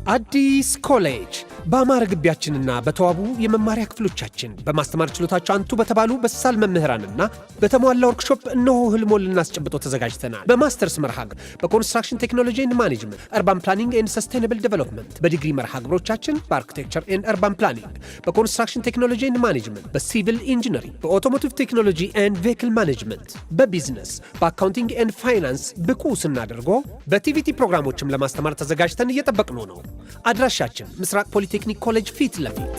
አዲስ ኮሌጅ በአማረ ግቢያችንና በተዋቡ የመማሪያ ክፍሎቻችን በማስተማር ችሎታቸው አንቱ በተባሉ በሳል መምህራንና በተሟላ ወርክሾፕ እነሆ ህልሞን ልናስጨብጦ ተዘጋጅተናል። በማስተርስ መርሃ ግብር በኮንስትራክሽን ቴክኖሎጂ ኤንድ ማኔጅመንት፣ አርባን ፕላኒንግ ኤንድ ሰስቴናብል ዴቨሎፕመንት፣ በዲግሪ መርሃ ግብሮቻችን በአርኪቴክቸር ኤንድ አርባን ፕላኒንግ፣ በኮንስትራክሽን ቴክኖሎጂ ኤንድ ማኔጅመንት፣ በሲቪል ኢንጂነሪንግ፣ በኦቶሞቲቭ ቴክኖሎጂ ኤንድ ቬሂክል ማኔጅመንት፣ በቢዝነስ፣ በአካውንቲንግ ኤንድ ፋይናንስ ብቁ ስናደርጎ በቲቪቲ ፕሮግራሞችም ለማስተማር ተዘጋጅተን እየጠበቅነው ነው። አድራሻችን ምስራቅ ፖሊቴክኒክ ኮሌጅ ፊት ለፊት።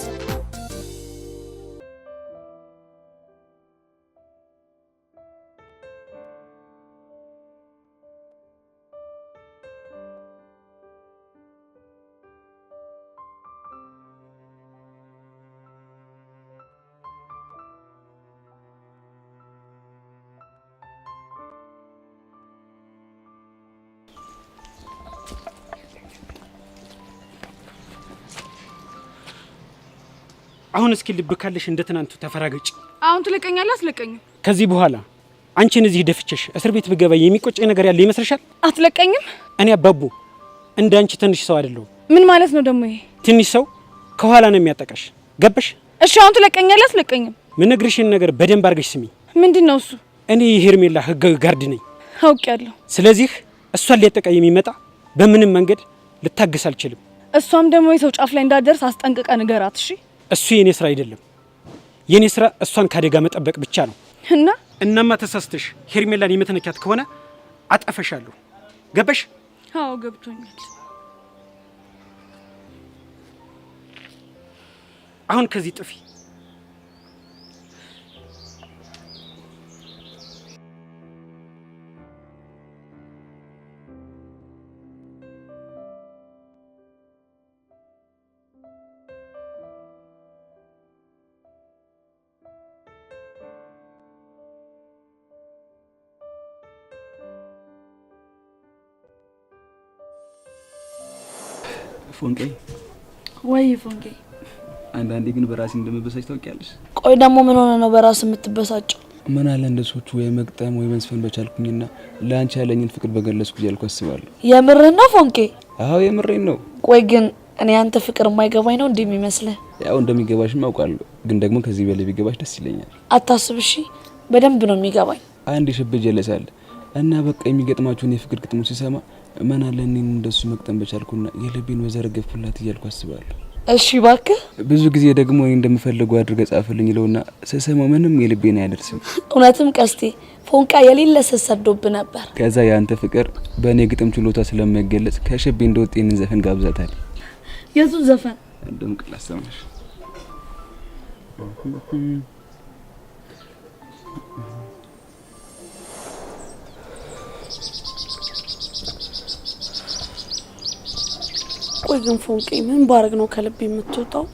አሁን እስኪ ልብ ካለሽ እንደ ትናንቱ ተፈራገጭ። አሁን ትለቀኛለህ? አትለቀኝም። ከዚህ በኋላ አንቺን እዚህ ደፍቼሽ እስር ቤት ብገባ የሚቆጨኝ ነገር ያለ ይመስልሻል? አትለቀኝም? እኔ አባቡ እንደ አንቺ ትንሽ ሰው አይደለሁም። ምን ማለት ነው ደግሞ ይሄ? ትንሽ ሰው ከኋላ ነው የሚያጠቃሽ። ገባሽ? እሺ አሁን ትለቀኛለህ? አትለቀኝም? ምን ነግርሽን ነገር በደንብ አድርገሽ ስሚ። ምንድነው እሱ? እኔ የሄርሜላ ህጋዊ ጋርድ ነኝ። አውቄያለሁ። ስለዚህ እሷን ሊያጠቃ የሚመጣ በምንም መንገድ ልታገስ አልችልም። እሷም ደግሞ የሰው ጫፍ ላይ እንዳደርስ አስጠንቅቀ ንገራት። እሺ እሱ የኔ ስራ አይደለም። የኔ ስራ እሷን ካደጋ መጠበቅ ብቻ ነው። እናማ ተሳስተሽ ሄርሜላን የምትነካት ከሆነ አጠፈሻለሁ። ገባሽ? አዎ ገብቶኛል። አሁን ከዚህ ጥፊ። ፎንቄ ወይ ፎንቄ፣ አንዳንዴ ግን በራሴ እንደምበሳጭ ታውቂያለሽ። ቆይ ደግሞ ምን ሆነ ነው በራስ የምትበሳጨው? ምን አለ እንደሶቹ ወይ መቅጠም ወይ መስፈን በቻልኩኝና ለአንቺ ያለኝን ፍቅር በገለጽኩ እያልኩ አስባለሁ። የምርህን ነው ፎንቄ? አዎ የምሬን ነው። ቆይ ግን እኔ አንተ ፍቅር የማይገባኝ ነው እንደሚመስልህ? ያው እንደሚገባሽም አውቃለሁ፣ ግን ደግሞ ከዚህ በላይ ቢገባሽ ደስ ይለኛል። አታስብ እሺ፣ በደንብ ነው የሚገባኝ። አንድ ሽብጅ የለሳል እና በቃ የሚገጥማችሁን የፍቅር ግጥሞች ሲሰማ ምን አለ እኔን እንደሱ መቅጠም በቻልኩና የልቤን ወዘረገፍኩላት እያልኩ አስባለሁ። እሺ እባክህ። ብዙ ጊዜ ደግሞ እኔ እንደምፈልገው አድርገህ ጻፍልኝ ይለውና ስሰማው ምንም የልቤን አያደርስም። እውነትም ቀስቴ ፎንቃ የሌለ ሰሰዶብ ነበር። ከዛ ያንተ ፍቅር በእኔ ግጥም ችሎታ ስለማይገለጽ ከሽቤ እንደወጥ ይህንን ዘፈን ጋብዛታል። የቱን ዘፈን? እንደም ቅላሰማሽ ቆይ ግን ፎንቄ ምን ባረግ ነው ከልብ የምትወጣው?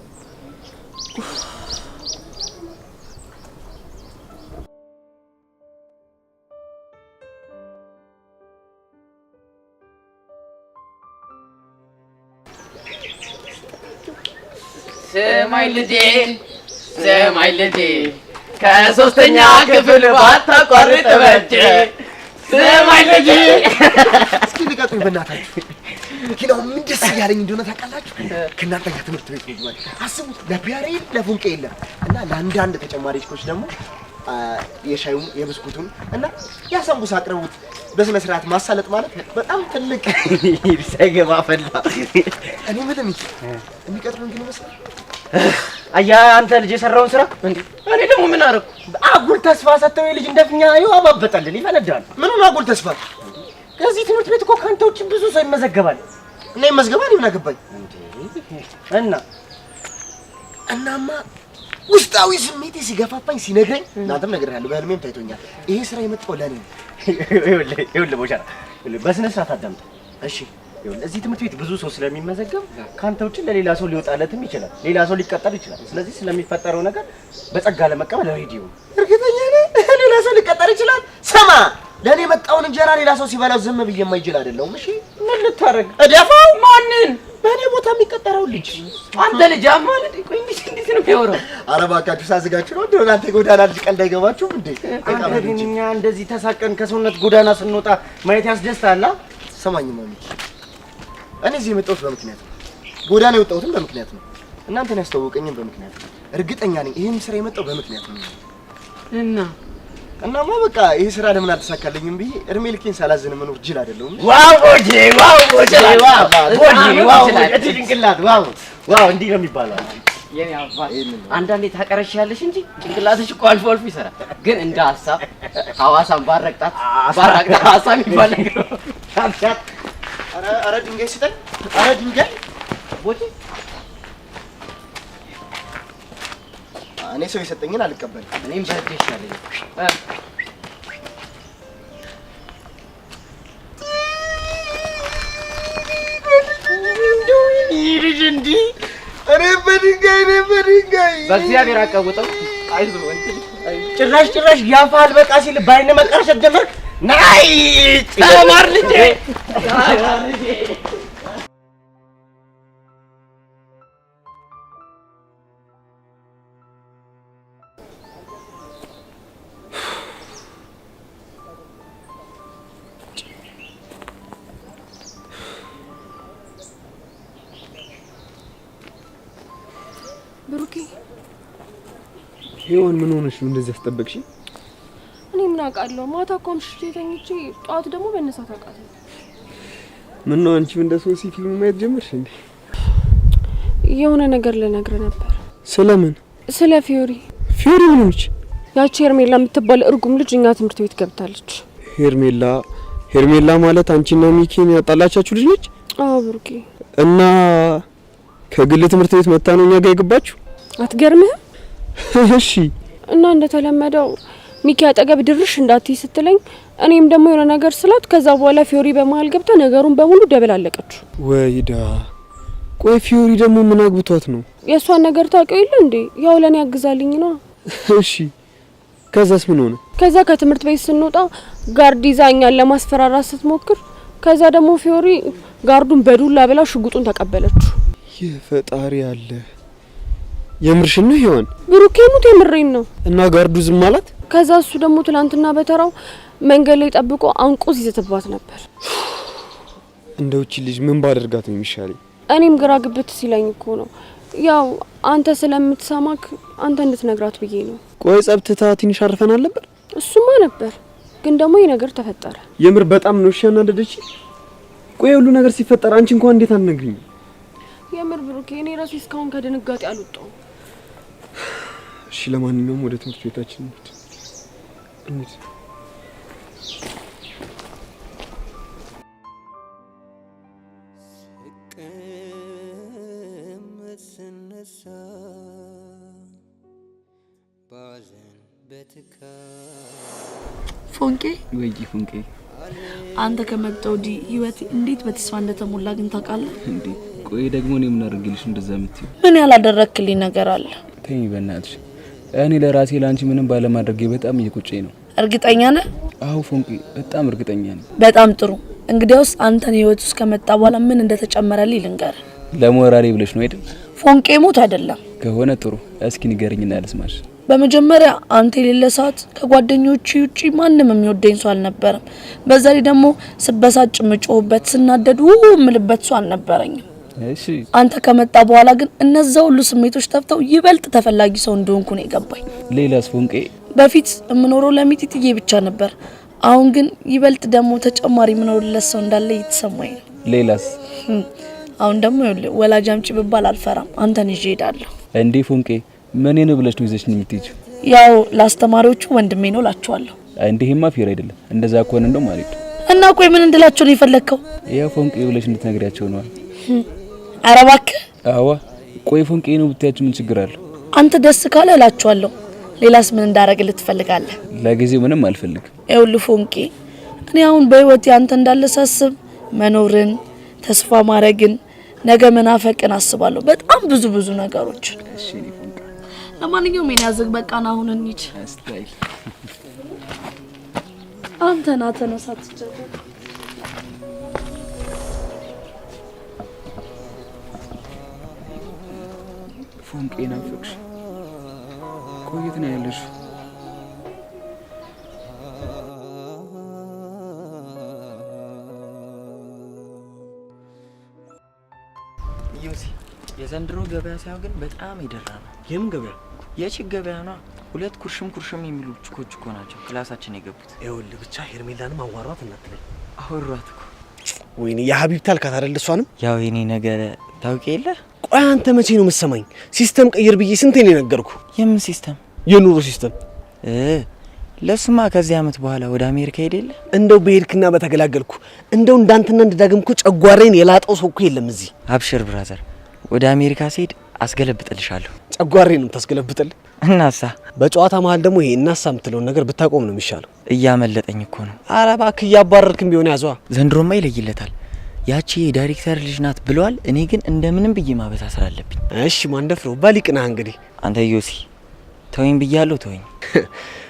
ሰማይ ልጄ ከሶስተኛ ክፍል ባታቋርጥ በጀ። ሰማይ ልጄ እስኪ ልቀጡኝ በእናታችሁ። ግን አሁን ምን ደስ እያለኝ እንደሆነ ታውቃላችሁ? ከእናንተ ጋር ትምህርት ቤት ነው። አስቡት፣ ለፒያሬ ለፎንቄ የለም እና ለአንዳንድ ተጨማሪ ችኮች ደግሞ የሻዩን የብስኩቱን እና ያሰንቡስ አቅርቡት። በስነ ስርዓት ማሳለጥ ማለት በጣም ትልቅ ሳይገባ ፈላ። እኔ ምንም የሚቀጥሉን ግን ይመስላል። አያ አንተ ልጅ የሰራውን ስራ እንዴ? እኔ ደግሞ ምን አደረኩ? አጉል ተስፋ ሰጥተው ልጅ እንደፍኛ ይው አባበጣልን ይፈነዳል። ምኑን አጉል ተስፋ? ከዚህ ትምህርት ቤት እኮ ካንተ ውጪ ብዙ ሰው ይመዘገባል። እና ይመዝገባል ምን አገባኝ እንዴ? እናማ ውስጣዊ ስሜቴ ሲገፋፋኝ ሲነግረኝ እናንተም ነግሬያለሁ፣ በህልሜም ታይቶኛል። ይሄ ስራ የመጣው ለኔ ነው። ይኸውልህ ቦሻራ በስነ ስርዓት አዳምጥ እሺ። ይኸውልህ እዚህ ትምህርት ቤት ብዙ ሰው ስለሚመዘገብ ካንተ ውጪ ለሌላ ሰው ሊወጣለትም ይችላል፣ ሌላ ሰው ሊቀጠር ይችላል። ስለዚህ ስለሚፈጠረው ነገር በጸጋ ለመቀበል ሬዲዮ እርግጠኛ ነህ? ሌላ ሰው ሊቀጠር ይችላል። ሰማ ለኔ መጣውን እንጀራ ሌላ ሰው ሲበላው ዝም ብዬ የማይችል አይደለም። እሺ ምን ልታረግ? እደፋው። ማንን? በኔ ቦታ የሚቀጠረው ልጅ አንተ ልጅ አማልጥ። ቆይ እንዴት ነው የሚያወራው? ኧረ እባካችሁ ሳዝጋችሁ ነው። እንደው እናንተ ጎዳና ልጅ ቀልድ አይገባችሁም እንዴ? አንተ ግን እኛ እንደዚህ ተሳቀን ከሰውነት ጎዳና ስንወጣ ማየት ያስደስታል። ሰማኝ ማሚ፣ እኔ እዚህ የመጣሁት በምክንያት ነው። ጎዳና የወጣሁትም በምክንያት ነው። እናንተን ያስተዋወቀኝም በምክንያት ነው። እርግጠኛ ነኝ ይሄን ስራ የመጣው በምክንያት ነው። እናማ በቃ ይሄ ስራ ለምን አልተሳካልኝም ብዬ እድሜ ልኬን ሳላዝን መኖር ጅል አይደለሁም። ዋው ቦጄ ጭንቅላት ዋው እንዲህ ነው የሚባለው። የኔ አባት አንዳንዴ ታቀረሻለሽ እንጂ ጭንቅላትሽ እኮ አልፎ አልፎ ይሰራል። ግን እንደ ሀሳብ ሐዋሳን ባረቅጣት ሀሳብ የሚባል ነገር ነው። ኧረ ድንጋይ ስጠኝ። ኧረ ድንጋይ ቦቼ እኔ ሰው የሰጠኝን አልቀበልም። እኔም በእጄ ይሻለኝ። ይልጅ እንዲህ እኔ በድንጋይ በእግዚአብሔር አቀውጠው። አይዞህ ጭራሽ ያፋል በቃ ሲል ባይነ መቀርሸት ጀመርክ። ናይ ተማር ልጄ ብሩኬ ሄዋን ምን ሆነሽ ነው እንደዚህ አስጠበቅሽ? እኔ ምን አውቃለሁ? ማታ እኮ አምሽቼ ተኝቼ ጠዋት ደግሞ መነሳት አቃተኝ። ምን ነው አንቺ እንደ ሶሲ ፊልም ማየት ጀመርሽ እንዴ? የሆነ ነገር ልነግርህ ነበር። ስለምን? ስለ ፊዮሪ። ፊዮሪ ምን ሆነች? ያቺ ሄርሜላ የምትባል እርጉም ልጅ እኛ ትምህርት ቤት ገብታለች። ሄርሜላ ማለት አንቺና ሚኪን ያጣላቻችሁ ልጅ ነች? አዎ ብሩኬ። እና ከግል ትምህርት ቤት መጣ ነው እኛ ጋር የገባችሁ? አትገርምህም? እሺ። እና እንደተለመደው ሚኪ አጠገብ ድርሽ እንዳትይ ስትለኝ እኔም ደግሞ የሆነ ነገር ስላት ከዛ በኋላ ፊዮሪ በመሀል ገብታ ነገሩን በሙሉ ደበላለቀችው። ወይዳ ቆይ ፊዮሪ ደግሞ ምን አግብቷት ነው? የእሷን ነገር ታውቂው የለ እንዴ? ያው ለኔ ያግዛልኝ ነው። እሺ ከዛስ ምን ሆነ? ከዛ ከትምህርት ቤት ስንወጣ ጋርድ ይዛ እኛን ለማስፈራራት ስትሞክር ከዛ ደግሞ ፊዮሪ ጋርዱን በዱላ ብላ ሽጉጡን ተቀበለችው። የፈጣሪ አለ። የምርሽን ነው ሄዋን? ብሩኬ ሙት የምሬን ነው። እና ጋርዱ ዝም አላት? ከዛ እሱ ደግሞ ትላንትና በተራው መንገድ ላይ ጠብቆ አንቆ ሲዘትባት ነበር። እንደውቺ ልጅ ምን ባደርጋት ነው የሚሻለኝ? እኔም ግራ ግብት ሲለኝ እኮ ነው። ያው አንተ ስለምትሰማክ አንተ እንድትነግራት ብዬ ነው። ቆይ ጸብትታ ትንሽ አርፈናል ነበር? እሱማ ነበር፣ ግን ደግሞ ይሄ ነገር ተፈጠረ። የምር በጣም ነው እሺ ያናደደች። ቆይ ሁሉ ነገር ሲፈጠር አንቺ እንኳን እንዴት አትነግሪኝ? የምር ብሩኬ እኔ ራሴ እስካሁን ከድንጋጤ አልወጣሁም። እሺ ለማንኛውም ወደ ትምህርት ቤታችን እንሂድ። ፎንቄ ወይ ፎንቄ አንተ ከመጣው ዲ ህይወት እንዴት በተስፋ እንደተሞላ ግን ታውቃለህ እንዴ? ቆይ ደግሞ እኔ ምን አድርግልሽ እንደዛ የምትይው? ምን ያላደረክልኝ ነገር አለ? ተይ በእናትሽ። እኔ ለራሴ ላንቺ ምንም ባለማድረጌ በጣም እየቆጨኝ ነው። እርግጠኛ ነህ? አዎ ፎንቄ በጣም እርግጠኛ ነኝ። በጣም ጥሩ። እንግዲያውስ አንተን ህይወት ውስጥ ከመጣ በኋላ ምን እንደተጨመረልኝ ልንገር። ለሞራሌ ብለሽ ነው አይደል? ፎንቄ ሞት አይደለም ከሆነ ጥሩ። እስኪ ንገሪኝና ልስማሽ። በመጀመሪያ አንተ የሌለ ሰዓት ከጓደኞቼ ውጪ ማንም የሚወደኝ ሰው አልነበረም። በዛ ላይ ደግሞ ስበሳጭ ምጮህበት ስናደድ ምልበት ሰው አልነበረኝም። እሺ አንተ ከመጣ በኋላ ግን እነዛ ሁሉ ስሜቶች ጠፍተው ይበልጥ ተፈላጊ ሰው እንደሆንኩ ነው የገባኝ። ሌላስ ፎንቄ? በፊት የምኖረው ለሚጢጥዬ ብቻ ነበር። አሁን ግን ይበልጥ ደግሞ ተጨማሪ የምኖርለት ሰው እንዳለ እየተሰማኝ ነው። ሌላስ? አሁን ደግሞ ወላጅ አምጪ ብባል አልፈራም፣ አንተን ይዤ እሄዳለሁ። እንዴ ፎንቄ ምን ነው ብለሽ ነው ይዘሽ የምትሄጂው? ያው ለአስተማሪዎቹ ወንድሜ ነው ላቸዋለሁ። እንዴማ ፌር አይደለም። እንደዛ ከሆነ እንደው ማለት እና ቆይ ምን እንድላቸው ነው የፈለከው? ያ ፎንቄ ብለሽ እንድትነግሪያቸው ነው። ኧረ እባክህ። አዋ ቆይ ፎንቄ ነው ብታያችሁ ምን ችግር አለው? አንተ ደስ ካለ እላቸዋለሁ። ሌላስ ምን እንዳረግልህ ትፈልጋለህ? ለጊዜው ምንም አልፈልግም። ይኸውልህ ፎንቄ እኔ አሁን በህይወቴ አንተ እንዳለ ሳስብ መኖርን፣ ተስፋ ማድረግን፣ ነገ መናፈቅን አስባለሁ። በጣም ብዙ ነገሮች። እሺ ፎንቄ ለማንኛውም ምን ያዘግ በቃና አሁን እንሂድ። አስታይ አንተ ና ተነሳት ጀምር። ፎንቄ ናፍቅሽ? ቆየት ነው ያለሽ? ዩሲ የዘንድሮ ገበያ ሳይሆን ግን በጣም የደራ ነው። የምን ገበያ? የቺክ ገበያ ነው። 2 ኩርሽም የሚሉ ችኮች እኮ ናቸው ክላሳችን የገቡት። ይኸውልህ ብቻ ሄርሜላንም አዋሯት እናትለኝ። አወሯት እኮ። ወይኔ የሀቢብታ አልካት አይደል? እሷንም ያው የኔ ነገር ታውቂ የለ። ቆይ አንተ መቼ ነው የምትሰማኝ? ሲስተም ቀይር ብዬ ስንቴ ነው የነገርኩ? የምን ሲስተም? የኑሮ ሲስተም። ለሱማ ከዚህ አመት በኋላ ወደ አሜሪካ ሄደ የለ። እንደው በሄድክና በተገላገልኩ። እንደው እንዳንተና እንደዳግም እኮ ጨጓራዬን የላጠው ሰው እኮ የለም እዚህ። አብሽር ብራዘር፣ ወደ አሜሪካ ሲሄድ አስገለብጥልሻለሁ። ጨጓራዬን ነው ታስገለብጥልኝ? እናሳ በጨዋታ መሀል ደግሞ ይሄ እናሳ የምትለውን ነገር ብታቆም ነው የሚሻለው። እያመለጠኝ እኮ ነው። ኧረ እባክህ እያባረርክም ቢሆን ያዟ። ዘንድሮማ ይለይለታል። ያቺ የዳይሬክተር ልጅ ናት ብለዋል። እኔ ግን እንደምንም ብዬ ማበሳሰር አለብኝ። እሺ ማንደፍረው ባሊቅና እንግዲህ አንተ ዮሲ ተወኝ ብያለሁ። ተወኝ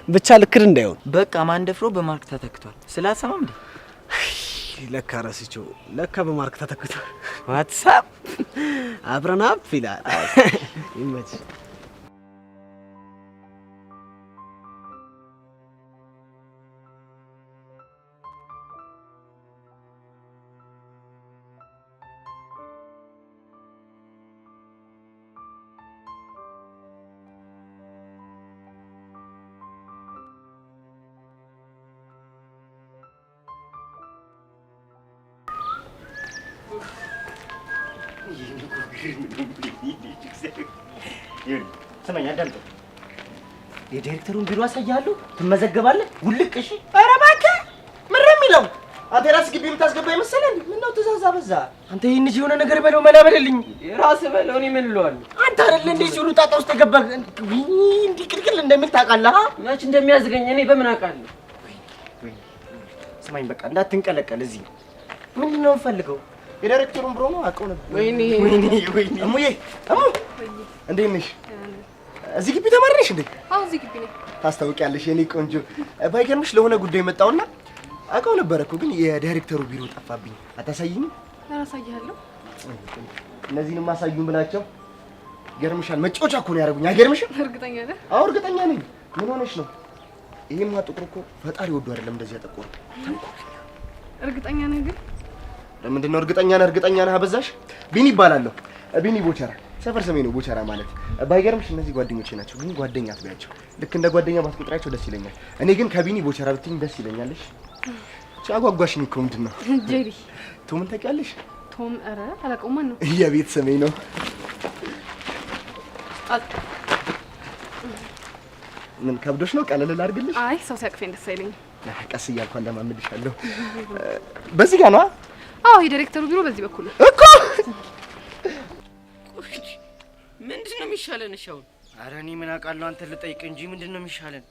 ብቻ ልክር እንዳይሆን። በቃ ማንደፍሮ በማርክ ተተክቷል። ስላሰማም እንዴ ለካ ረስቼው። ለካ በማርክ ተተክቷል። ዋትስአፕ አብረን አፕ ይላል። ይመች። ስማኝ አዳምጥ። የዳይሬክተሩን ቢሮ አሳያለሁ፣ ትመዘገባለህ። ውልቅ። እሺ። ኧረ እባክህ ምን ነው የሚለው? አንተ የራስህ ግቢ የምታስገባ ይመስልህ? ምነው ትእዛዝ አበዛ? አንተ ይህን ልጅ የሆነ ነገር በለው፣ መላ በልልኝ። ራስህ በለው፣ እኔ ምን እለዋለሁ? አንተ አይደል እንዴ ሲሉ ጣጣ ውስጥ የገባህ? እንዲህ ቅልቅል እንደሚል ታውቃለህ? መች እንደሚያዝገኝ እኔ በምን አውቃለሁ? ስማኝ በቃ እንዳትንቀለቀል። እዚህ ምንድን ነው የምፈልገው? የዳይሬክተሩን ብሮ ነው አውቀው ነበር። ወይኔ እሙዬ፣ እንዴት ነሽ? እዚህ ግቢ ተማሪ ነሽ እንዴ? አዎ እዚህ ግቢ ነኝ። ታስታውቂያለሽ የኔ ቆንጆ። ባይገርምሽ ለሆነ ጉዳይ መጣውና አውቀው ነበር እኮ ግን የዳይሬክተሩ ቢሮ ጠፋብኝ። አታሳይኝም? አሳይሃለሁ። እነዚህንም አሳዩኝ ብላቸው ገርምሻል። መጫወቻ እኮ ነው ያደረጉኝ። አይገርምሽም? እርግጠኛ ነህ? አዎ እርግጠኛ ነኝ። ምን ሆነሽ ነው? ይሄማ ጥቁር እኮ ፈጣሪ ወዶ አይደለም እንደዚህ ያጠቆረ። እርግጠኛ ነህ ግን? ለምንድን ነው እርግጠኛ ነህ? እርግጠኛ ነህ አበዛሽ። ቢኒ ይባላለሁ። ቢኒ ቦቸራ፣ ሰፈር ስሜ ነው ቦቸራ ማለት። ባይገርምሽ እነዚህ ጓደኞቼ ናቸው፣ ግን ጓደኛ አትበያቸው። ልክ እንደ ጓደኛ ባትቆጥሪያቸው ደስ ይለኛል። እኔ ግን ከቢኒ ቦቸራ ብትይኝ ደስ ይለኛልሽ። ቻጓጓሽኝ እኮ ምንድን ነው? ጄሪ። ቶምን ታውቂያለሽ? ቶም? ኧረ አላውቀውም። ማን ነው? የቤት ስሜ ነው። ምን ከብዶሽ ነው? ቀለል ላድርግልሽ? አይ ሰው ሲያቅፈኝ ደስ አይለኝም። ቀስ እያልኩ እንደማምልሻለሁ። በዚህ ጋር ነው? አዎ የዳይሬክተሩ ቢሮ በዚህ በኩል ነው እኮ። ምንድን ነው የሚሻለን? እሺ አሁን ኧረ እኔ ምን አውቃለሁ? አንተ ልጠይቅ እንጂ ምንድን ነው የሚሻለን?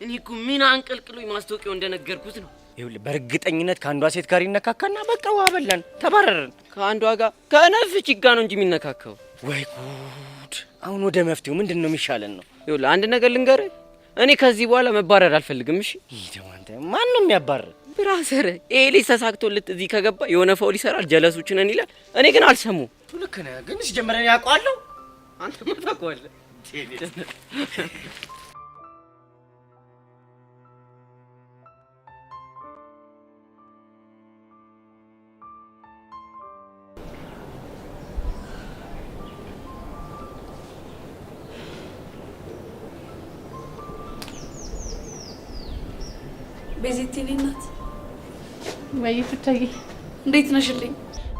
እኔ እኮ ምን አንቀልቅሎኝ ማስታወቂያው እንደነገርኩት ነው። ይኸውልህ በእርግጠኝነት ከአንዷ ሴት ጋር ይነካካና በቃ ውሃ በላን፣ ተባረርን። ከአንዷ ጋር ከነፍች ጋር ነው እንጂ የሚነካከው። ወይ ጉድ! አሁን ወደ መፍትሄው ምንድን ነው የሚሻለን ነው? ይኸውልህ አንድ ነገር ልንገርህ፣ እኔ ከዚህ በኋላ መባረር አልፈልግም። እሺ ይደማንተ ማን ነው የሚያባርር? ብራዘር ይሄ ልጅ ተሳክቶለት እዚህ ከገባ የሆነ ፈውል ይሰራል፣ ጀለሶች ነን ይላል። እኔ ግን አልሰሙም። ልክ ነህ፣ ግን ሲጀመር እኔ አውቀዋለሁ። አንተ ምን ታውቀዋለህ? ቤዚቲ ናት ወይ? ፍታዬ እንዴት ነሽልኝ?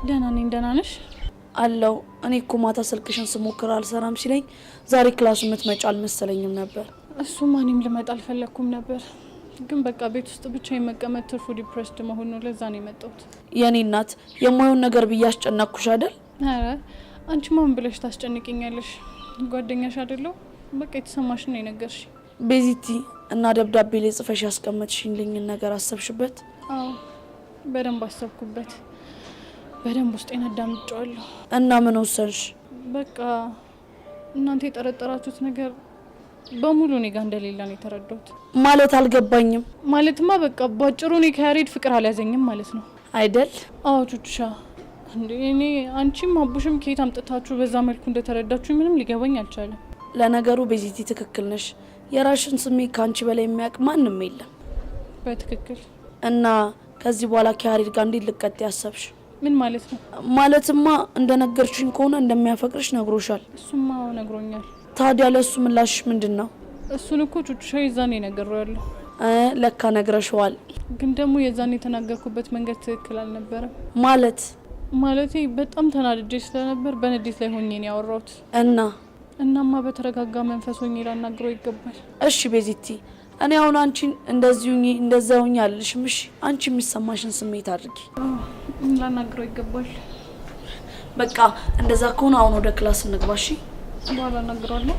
ደህና ነኝ። ደህና ነሽ? አለው። እኔ እኮ ማታ ስልክሽን ስሞክር አልሰራም ሲለኝ ዛሬ ክላስ የምትመጪ አልመሰለኝም ነበር። እሱማ እኔም ልመጣ አልፈለኩም ነበር፣ ግን በቃ ቤት ውስጥ ብቻ የመቀመጥ ትርፉ ዲፕሬስድ መሆን ነው። ለዛ ነው የመጣሁት። የኔ እናት የማይሆን ነገር ብዬ አስጨነቅኩሽ አይደል? ኧረ አንቺ ማን ብለሽ ታስጨንቅኛለሽ? ጓደኛሽ አይደለሁ? በቃ የተሰማሽን ነው የነገርሽ። ቤዚቲ እና ደብዳቤ ላይ ጽፈሽ ያስቀመጥሽልኝን ነገር አሰብሽበት? አዎ በደንብ አሰብኩበት። በደንብ ውስጤን አዳምጫለሁ። እና ምን ወሰንሽ? በቃ እናንተ የጠረጠራችሁት ነገር በሙሉ እኔ ጋር እንደሌለ ነው የተረዳሁት። ማለት አልገባኝም። ማለትማ በቃ ባጭሩ እኔ ከያሬድ ፍቅር አልያዘኝም ማለት ነው አይደል? አዎ ቹቹሻ፣ እንዴ እኔ አንቺም አቡሽም ከየት አምጥታችሁ በዛ መልኩ እንደተረዳችሁ ምንም ሊገባኝ አልቻለም። ለነገሩ ቤዚቲ ትክክል ነሽ። የራሽን ስሜት ካንቺ በላይ የሚያውቅ ማንም የለም። በትክክል። እና ከዚህ በኋላ ከያሬድ ጋር እንዴት ልቀጥ ያሰብሽ? ምን ማለት ነው? ማለትማ እንደነገርሽኝ ከሆነ እንደሚያፈቅርሽ ነግሮሻል። እሱማ ነግሮኛል። ታዲያ ለሱ ምላሽ ምንድነው? እሱን እኮ ቹቹሻ ይዛኔ ነገረዋለሁ። ለካ ነግረሽዋል። ግን ደግሞ የዛኔ የተናገርኩበት መንገድ ትክክል አልነበረም። ማለቴ በጣም ተናድጄ ስለነበር በንዴት ላይ ሆኜ ነው ያወራሁት። እናማ በተረጋጋ መንፈስ ሆኜ ላናግረው ይገባል። እሺ ቤዚቲ፣ እኔ አሁን አንቺን እንደዚህ ሁኚ አልልሽም። እሺ አንቺ የሚሰማሽን ስሜት አድርጊ። ላናግረው ይገባል። በቃ እንደዛ ከሆነ አሁን ወደ ክላስ እንግባ። እሺ በኋላ አናግረዋለሁ።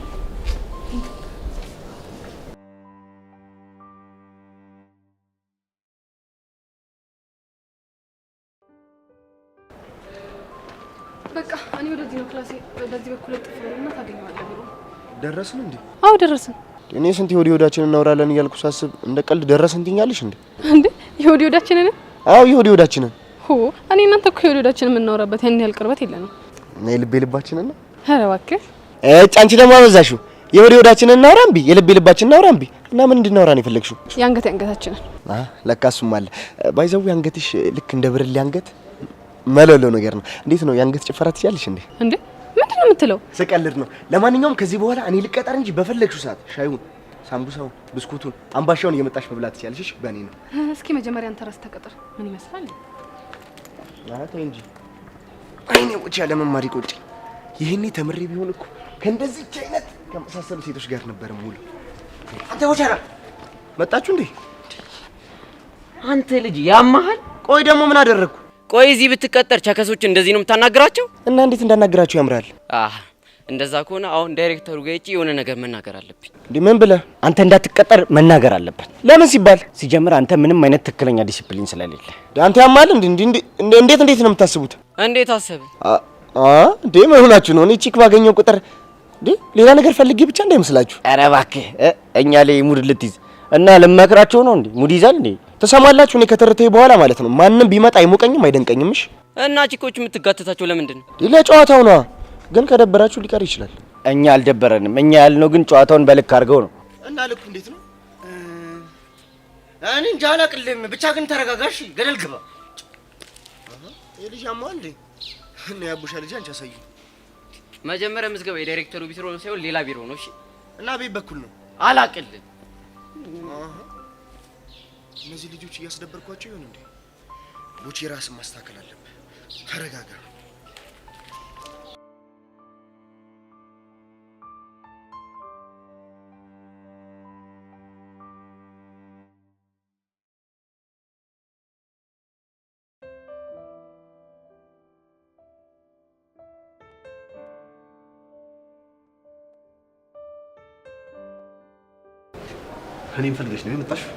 በቃ እኔ ወደዚህ ነው ክላሴ። በዚህ በኩል ጥፍርና ታገኛለህ ብሎ ደረስን እንዴ? አዎ ደረስን። እኔ ስንት የወዲወዳችን እናወራለን እያልኩ ሳስብ እንደ ቀልድ ደረስን ትኛለሽ እንዴ? እንዴ የወዲወዳችንን? አዎ የወዲወዳችንን። እኔ እናንተ እኮ የወዲወዳችንን የምናወራበት ያን ያህል ቅርበት የለንም። እና የልቤ ልባችንን ነው። ኧረ እባክህ አንቺ ደግሞ አበዛሽው። የወዲወዳችንን እናውራ እምቢ፣ የልቤ ልባችንን እናውራ እምቢ። እና ምን እንድናወራ ነው የፈለግሽው? የአንገታችንን። ለካ እሱም አለ። ባይዘው አንገትሽ ልክ እንደ ብርሌ አንገት መለሎ ነገር ነው። እንዴት ነው የአንገት ጭፈራ ትችያለሽ እንዴ? እንዴ ምንድነው የምትለው? ስቀልድ ነው። ለማንኛውም ከዚህ በኋላ እኔ ልቀጠር እንጂ በፈለግሽው ሰዓት ሻዩን፣ ሳምቡሳውን፣ ብስኩቱን፣ አምባሻውን እየመጣሽ መብላት ትችያለሽ። እሺ በእኔ ነው። እስኪ መጀመሪያ አንተ ራስህ ተቀጠር። ምን ይመስላል? ተይ እንጂ አይኔ ቁጭ ያለ መማሪ ቁጭ። ይሄኔ ተምሬ ቢሆን እኮ ከእንደዚህች አይነት ከመሳሰሉ ሴቶች ጋር ነበር ሙሉ። አንተ ወቻራ መጣችሁ እንዴ? አንተ ልጅ ያማሃል። ቆይ ደግሞ ምን አደረግኩ? ቆይ እዚህ ብትቀጠር ቸከሶች እንደዚህ ነው የምታናግራቸው? እና እንዴት እንዳናግራቸው ያምራል? እንደዛ ከሆነ አሁን ዳይሬክተሩ ጋር የሆነ ነገር መናገር አለብኝ። እንዴ ምን ብለህ? አንተ እንዳትቀጠር መናገር አለበት። ለምን ሲባል? ሲጀምር አንተ ምንም አይነት ትክክለኛ ዲሲፕሊን ስለሌለ። አንተ ያማል እንዴ? እንዴት ነው የምታስቡት? እንዴት አሰብን? እንዴ ምን ሆናችሁ ነው? እኔ ቺክ ባገኘው ቁጥር እንዴ ሌላ ነገር ፈልጌ ብቻ እንዳይመስላችሁ። ኧረ እባክህ እኛ ላይ ሙድ ልትይዝ እና ልመክራቸው ነው እንዴ? ሙድ ይዛል እንዴ? ተሰማላችሁ? እኔ ከተረተይ በኋላ ማለት ነው ማንንም ቢመጣ አይሞቀኝም አይደንቀኝም። እሺ እና ቺኮች የምትጋተታቸው ለምንድን ነው? ለጨዋታው ነው። ግን ከደበራችሁ ሊቀር ይችላል። እኛ አልደበረንም። እኛ ያልነው ግን ጨዋታውን በልክ አድርገው ነው። እና ልኩ እንዴት ነው? እኔ እንጃ አላቅልም። ብቻ ግን ተረጋጋሽ፣ ገደል ግባ። የልጅ አማ እንዴ እና ያቡሻ ልጅ አንቺ አሳዩ። መጀመሪያ ምዝገባ የዳይሬክተሩ ቢሮ ነው ሳይሆን ሌላ ቢሮ ነው። እሺ እና ቤት በኩል ነው። አላቅልም። እነዚህ ልጆች እያስደበርኳቸው ይሆን እንዴ? ቦቼ ራስን ማስተካከል አለብህ። ተረጋጋ። እኔን ፈልገሽ ነው የመጣሽው?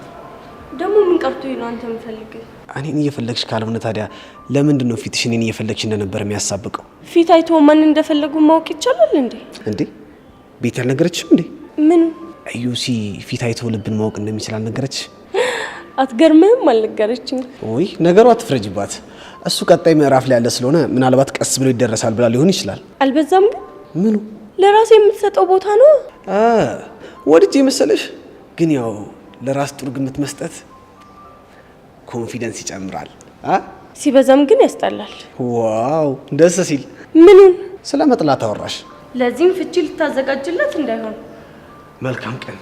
ደግሞ ምን ቀርቶኝ ነው አንተ የምፈልገው? እኔን እየፈለግሽ ካልሆነ ታዲያ ለምንድን ነው ፊትሽ እኔን እየፈለግሽ እንደነበር የሚያሳብቀው? ፊት አይቶ ማን እንደፈለጉ ማወቅ ይቻላል እንዴ? እንዴ ቤት አልነገረችም እንዴ? ምን እዩሲ ፊት አይቶ ልብን ማወቅ እንደሚችል አልነገረች? አትገርምህም? አልነገረችኝ። ወይ ነገሩ አትፍረጅባት። እሱ ቀጣይ ምዕራፍ ላይ ያለ ስለሆነ ምናልባት ቀስ ብሎ ይደረሳል ብላ ሊሆን ይችላል። አልበዛም ግን? ምኑ ለራሴ የምትሰጠው ቦታ ነው። ወድጄ መሰለሽ? ግን ያው ለራስ ጥሩ ግምት መስጠት ኮንፊደንስ ይጨምራል። ሲበዛም ግን ያስጠላል። ዋው ደስ ሲል። ምኑን? ስለ መጥላት አወራሽ? ለዚህም ፍቺ ልታዘጋጅለት እንዳይሆን። መልካም ቀን።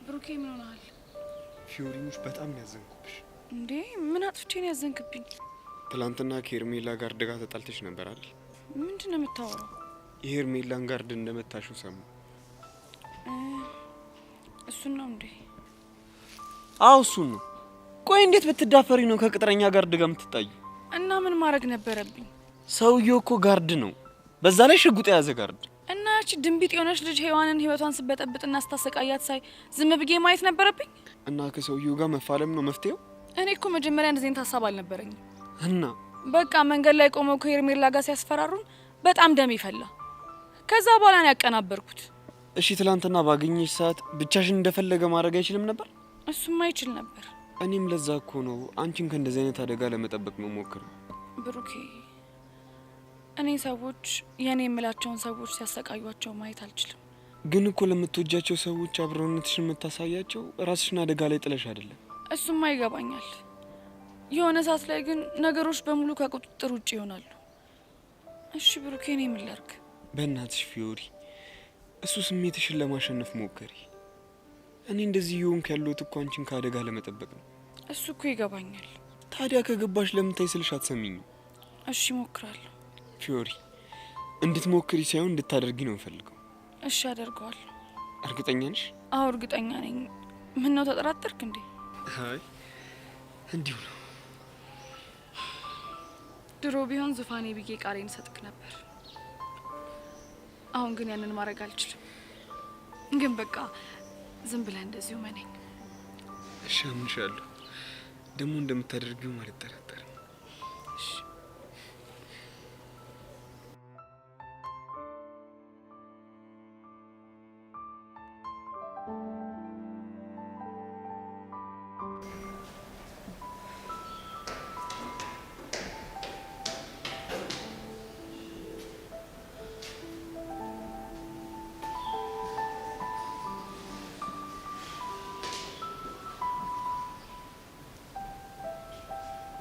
ብሩኬ ምን ሆነሃል? ፊዮሪሙሽ በጣም ያዘንኩብሽ። እንዴ ምን አጥፍቼ ነው ያዘንክብኝ? ትላንትና ከሄርሜላ ጋር ደጋ ተጣልተሽ ነበር አይደል? ምንድነው የምታወራው? የሄርሜላን ጋርድ እንደመታሽው ሰሙ። እሱን ነው እንዴ? አዎ እሱን ነው። ቆይ እንዴት ብትዳፈሪ ነው ከቅጥረኛ ጋርድ ጋር የምትጣዩ? እና ምን ማድረግ ነበረብኝ? ሰውዬው እኮ ጋርድ ነው፣ በዛ ላይ ሽጉጥ የያዘ ጋርድ። እና ያቺ ድንቢጥ የሆነች ልጅ ሔዋንን ህይወቷን ስበጠብጥና ስታሰቃያት ሳይ ዝም ብዬ ማየት ነበረብኝ? እና ከሰውዬው ጋር መፋለም ነው መፍትሄው? እኔ እኮ መጀመሪያ እንደዚህ አይነት ሀሳብ አልነበረኝም። እና በቃ መንገድ ላይ ቆመው ከሄርሜላ ጋር ሲያስፈራሩን በጣም ደም ይፈላ። ከዛ በኋላ ነው ያቀናበርኩት። እሺ ትላንትና ባገኘሽ ሰዓት ብቻሽን እንደፈለገ ማድረግ አይችልም ነበር? እሱም አይችል ነበር። እኔም ለዛ እኮ ነው አንቺን ከእንደዚህ አይነት አደጋ ለመጠበቅ ነው ሞክረው። ብሩኬ እኔ ሰዎች የኔ የምላቸውን ሰዎች ሲያሰቃዩቸው ማየት አልችልም። ግን እኮ ለምትወጃቸው ሰዎች አብሮነትሽን የምታሳያቸው ራስሽን አደጋ ላይ ጥለሽ አይደለም። እሱም ይገባኛል። የሆነ ሰዓት ላይ ግን ነገሮች በሙሉ ከቁጥጥር ውጭ ይሆናሉ። እሺ ብሩኬ እኔ ምን ላድርግ? በእናትሽ ፊዮሪ እሱ ስሜትሽን ለማሸነፍ ሞከሪ። እኔ እንደዚህ ይሆንክ ያለሁት እኮ አንቺን ከአደጋ ለመጠበቅ ነው። እሱ እኮ ይገባኛል። ታዲያ ከገባሽ ለምን ታይ ስልሽ አትሰሚኝም? እሺ ሞክራለሁ። ፊዮሪ እንድትሞክሪ ሳይሆን እንድታደርጊ ነው የምፈልገው። እሺ አደርገዋለሁ። እርግጠኛ ነሽ? አዎ እርግጠኛ ነኝ። ምን ነው ተጠራጠርክ እንዴ? አይ እንዲሁ ነው። ድሮ ቢሆን ዙፋኔ ብዬ ቃሌን ሰጥክ ነበር። አሁን ግን ያንን ማድረግ አልችልም። ግን በቃ ዝም ብለህ እንደዚሁ መነኝ። እሺ አምንሻለሁ። ደግሞ እንደምታደርጊው አልጠራጠርም። እሺ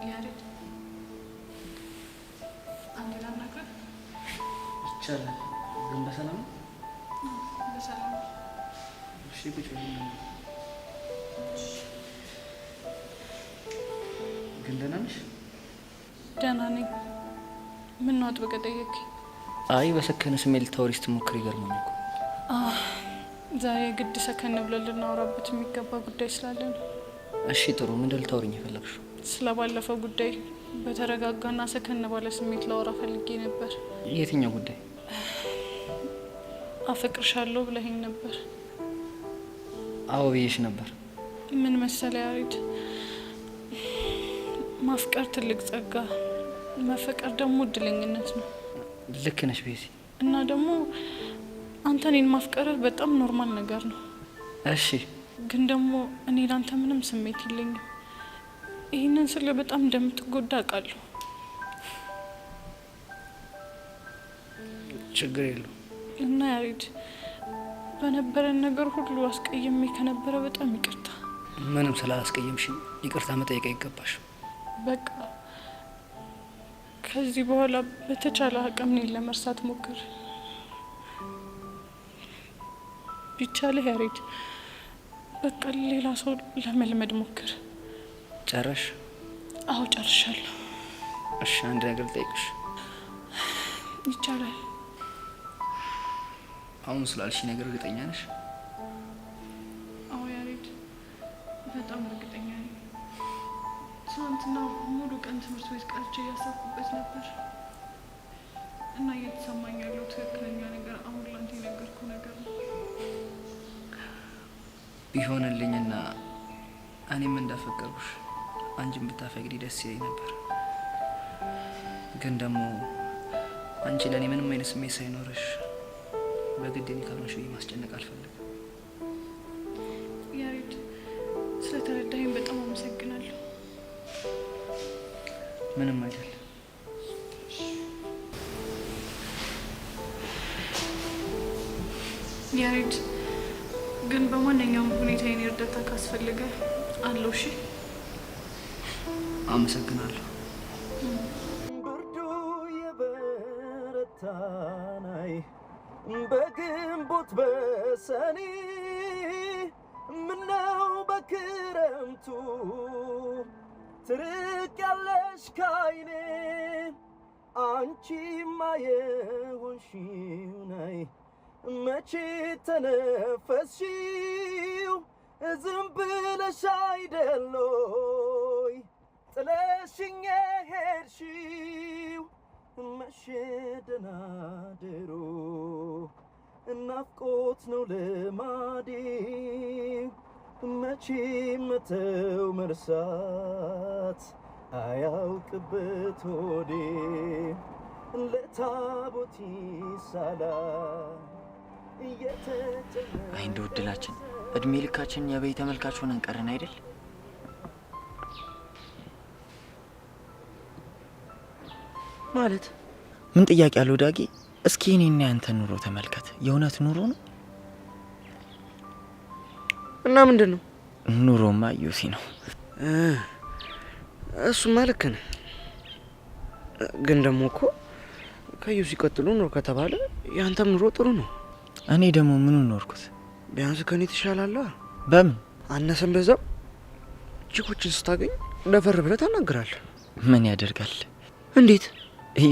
ያሬድ አንድ ላናግር ይቻላል። ግን በሰላም ነው? በሰላም ነው። እሺ ቁጭ በይ። ግን ደህና ነሽ? ደህና ነኝ። ምን ነው አጥብቀህ ጠየቅኝ? አይ በሰከነ ስሜት ልታወሪ ስትሞክሪ ይገርመኝ እኮ። ዛሬ ግድ ሰከን ብለን ልናወራበት የሚገባ ጉዳይ ስላለ ነው። እሺ ጥሩ። ምንድን ልታወሪኝ የፈለግሽው? ስለባለፈው ጉዳይ በተረጋጋና ሰከን ባለ ስሜት ላወራ ፈልጌ ነበር። የትኛው ጉዳይ? አፈቅርሻለሁ ብለኸኝ ነበር። አዎ ብዬሽ ነበር። ምን መሰለህ ያሬድ፣ ማፍቀር ትልቅ ጸጋ፣ መፈቀር ደግሞ እድለኝነት ነው። ልክ ነሽ ቤዚ። እና ደግሞ አንተ እኔን ማፍቀርህ በጣም ኖርማል ነገር ነው። እሺ ግን ደግሞ እኔ ላንተ ምንም ስሜት የለኝም። ይህንን ስለ በጣም እንደምትጎዳ አውቃለሁ። ችግር የለው። እና ያሬድ በነበረን ነገር ሁሉ አስቀየሜ ከነበረ በጣም ይቅርታ። ምንም ስላላስቀየምሽ ይቅርታ መጠየቅ አይገባሽ። በቃ ከዚህ በኋላ በተቻለ አቅም እኔን ለመርሳት ሞክር። ቢቻልህ ያሬድ በቃ ሌላ ሰው ለመልመድ ሞክር። ጨረሽ? አዎ ጨርሻለሁ። እሺ አንድ ነገር ልጠይቅሽ። ይቻላል? አሁን ስላልሽ ነገር እርግጠኛ ነሽ? አዎ ያሬድ በጣም እርግጠኛ ነኝ። ትናንትና ሙሉ ቀን ትምህርት ቤት ቀርቼ እያሰብኩበት ነበር እና እየተሰማኝ ያለው ትክክለኛ ነገር አሁን ላንተ የነገርኩህ ነገር ነው። ቢሆንልኝና እኔም እንዳፈቀርኩሽ አንቺን ብታፈቅሪ ደስ ይለኝ ነበር። ግን ደግሞ አንቺ ለእኔ ምንም አይነት ስሜት ሳይኖርሽ በግድ እኔ ካልሆንሽ ብዬ ማስጨነቅ አልፈልግም። ያሬድ ስለተረዳኸኝ በጣም አመሰግናለሁ። ምንም አይደል። ያሬድ ግን በማንኛውም ሁኔታ የኔ እርዳታ ካስፈልገ አለው። እሺ አመሰግናለሁ። ብርዱ የበረታናይ በግንቦት በሰኔ ምነው በክረምቱ ትርቅ ያለሽ ካይኔ አንቺማ የሆንሽው ናይ መቼ ተነፈስሽው ዝም ብለሽ አይደሎይ ጥለሽኝ ሄድሽው መሸደናደሮ ናፍቆት ነው ልማዴ መቼ መተው መርሳት አያውቅበት ሆዴ ለታቦት ይሳላል አይ እንደው እድላችን እድሜ ልካችን የበይ ተመልካች ሆነን ቀረን አይደል? ማለት ምን ጥያቄ አለው ዳጊ? እስኪ እኔና ያንተ ኑሮ ተመልከት። የእውነት ኑሮ ነው እና ምንድን ነው? ኑሮማ ዩሲ ነው። እሱማ ልክ ነህ። ግን ደግሞ እኮ ከዩሲ ቀጥሎ ኑሮ ከተባለ ያንተም ኑሮ ጥሩ ነው። እኔ ደግሞ ምኑን ኖርኩት? ቢያንስ ከኔ ትሻላለህ። በምን? አነሰም በዛም ቺኮችን ስታገኝ ደፈር ብለህ ታናግራለህ። ምን ያደርጋል? እንዴት?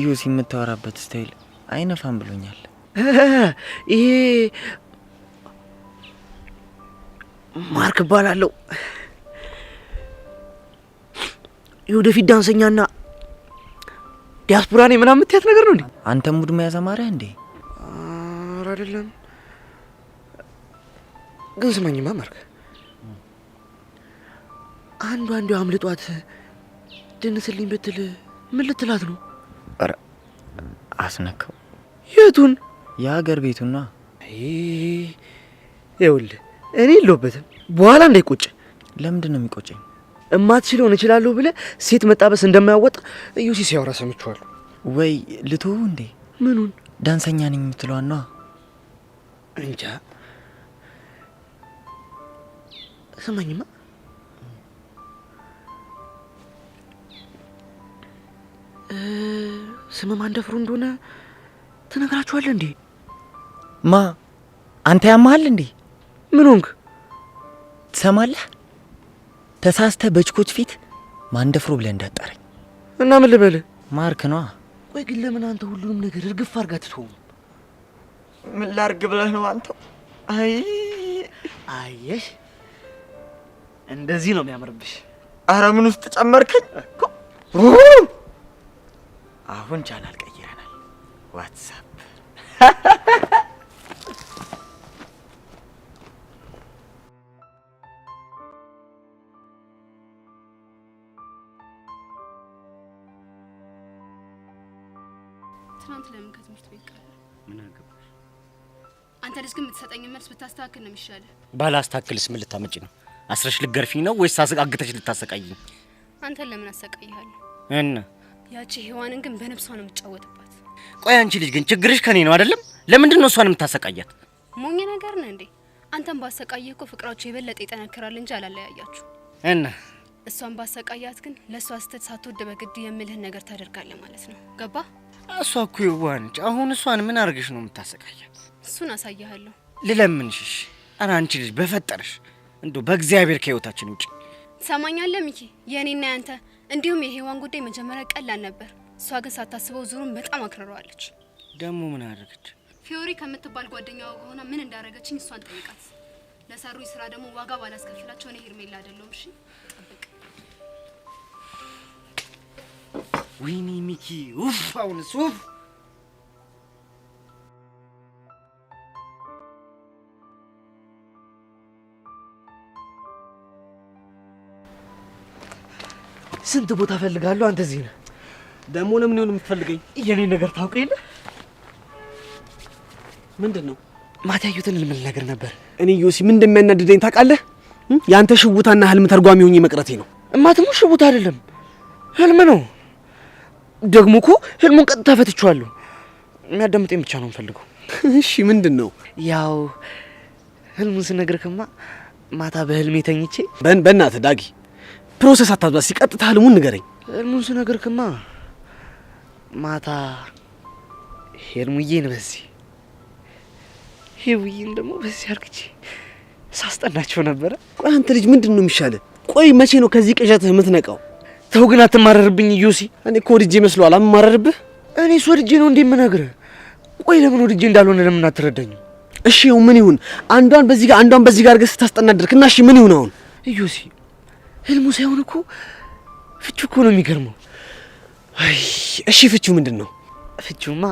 ዩሲ የምታወራበት ስታይል አይነፋም ብሎኛል። ይሄ ማርክ እባላለሁ። የወደፊት ዳንሰኛና ዲያስፖራ ነኝ ምናምን የምትያት ነገር ነው እንዴ? አንተ ሙድ መያዝ አማረህ እንዴ? ኧረ አይደለም። ግን ስማኝማ ማርክ፣ አንዱ አምልጧት ድንስልኝ ብትል ምን ልትላት ነው? ኧረ አስነካው። የቱን? የሀገር ቤቱና። ይኸውልህ እኔ የለሁበትም፣ በኋላ እንዳይቆጭ። ለምንድን ነው የሚቆጨኝ? እማትችለውን እችላለሁ ብለህ ሴት መጣበስ እንደማያወጣ ዩሲ ሲያወራ ሰምቼዋለሁ። ወይ ልትወው እንዴ? ምኑን? ዳንሰኛ ነኝ የምትለዋን ነዋ። እንጃ። ስማኝማ፣ ስም ማን ደፍሮ እንደሆነ ትነግራችኋለህ እንዴ? ማ? አንተ ያማሃል እንዴ? ምን ሆንክ? ትሰማለህ? ተሳስተህ በችኮች ፊት ማንደፍሮ ብለህ እንዳጠረኝ። እና ምን ልበልህ? ማርክ ነዋ። ቆይ ግን ለምን አንተ ሁሉንም ነገር እርግፍ አድርጋ ትተውም? ምን ላርግ ብለህ ነው አንተ? አየሽ፣ እንደዚህ ነው የሚያምርብሽ። አረ ምን ውስጥ ጨመርከኝ? አሁን ቻናል ቀይረናል። ዋትስአፕ ትናንት ለምን ከትምህርት ቤት ቀረ? ምን አገባሽ? አንተ ልጅ ግን የምትሰጠኝ መልስ ብታስተካክል ነው የሚሻለው። ባላስተካክልስ ምን ልታመጪ ነው? አስረሽ ልትገርፊኝ ነው ወይስ አግተሽ ልታሰቃይኝ? አንተን ለምን አሰቃይሃለሁ? እና ያቺ ሔዋንን ግን በነፍሷ ነው የምትጫወትባት። ቆይ አንቺ ልጅ ግን ችግርሽ ከኔ ነው አይደለም? ለምንድን ነው እሷን የምታሰቃያት? ሞኝ ነገር ነህ እንዴ? አንተን ባሰቃየህ እኮ ፍቅራችሁ የበለጠ ይጠነክራል እንጂ አላለያያችሁ። እና እሷን ባሰቃያት ግን ለእሷ ስተት ሳትወድ በግድ የምልህን ነገር ታደርጋለህ ማለት ነው። ገባ? እሷ እኮ የዋህ ነች። አሁን እሷን ምን አድርገሽ ነው የምታሰቃያት? እሱን አሳያለሁ። ልለምንሽ። ኧረ አንቺ ልጅ በፈጠረሽ እንደው በእግዚአብሔር ከህይወታችን ውጪ። ትሰማኛለህ ሚኪ? የእኔና ያንተ እንዲሁም የሔዋን ጉዳይ መጀመሪያ ቀላል ነበር። እሷ ግን ሳታስበው ዙሩን በጣም አክረረዋለች። ደግሞ ምን አደረገች? ፊዮሪ ከምትባል ጓደኛዋ ሆና ምን እንዳረገችኝ እሷን ጠይቃት። ለሰሩኝ ስራ ደግሞ ዋጋ ባላስከፍላቸው እኔ ሄርሜላ አይደለሁም። እሺ ጠብቅ። ወይኔ ሚኪ ኡፍ! አሁንስ ኡፍ! ስንት ቦታ ፈልጋለሁ። አንተ እዚህ ነህ። ደግሞ ለምን ይሆን የምትፈልገኝ? የኔ ነገር ታውቅ የለ? ምንድን ነው? ማታ ያዩትን ልምል ነገር ነበር። እኔ ዮሲ ምን እንደሚያናድደኝ ታውቃለህ? ያንተ ሽውታና ህልም ተርጓሚ ሆኜ መቅረቴ ነው። እማትሙ ሽውታ አይደለም ህልም ነው። ደግሞ እኮ ህልሙን ቀጥታ ፈትቼዋለሁ። የሚያዳምጠኝ ብቻ ነው የምፈልገው። እሺ ምንድን ነው? ያው ህልሙን ስነግርክማ ማታ በህልሜ ተኝቼ በእናትህ ዳጊ ፕሮሰስ አታዝባ። ሲቀጥታ ህልሙን ንገረኝ። ህልሙን ስነግርክማ ማታ ሄርሙዬን በዚህ ሄውዬን ደግሞ በዚህ አርግቼ ሳስጠናቸው ነበረ። ቆይ አንተ ልጅ ምንድን ነው የሚሻለው? ቆይ መቼ ነው ከዚህ ቅዠትህ የምትነቃው? ተው ግን አትማረርብኝ ዮሲ። እኔ እኮ ወድጄ መስሎሃል አልማረርብህ? እኔ እሱ ወድጄ ነው እንዴ የምነግርህ? ቆይ ለምን ወድጄ እንዳልሆነ ለምን አትረዳኝም? እሺ ይኸው ምን ይሁን? አንዷን በዚህ ጋር አንዷን በዚህ ጋር አድርገህ ስታስጠና ድርክና እሺ ምን ይሁን አሁን? ዮሲ ህልሙ ሳይሆን እኮ ፍቹ እኮ ነው የሚገርመው። አይ እሺ ፍቹ ምንድን ነው? ፍቹማ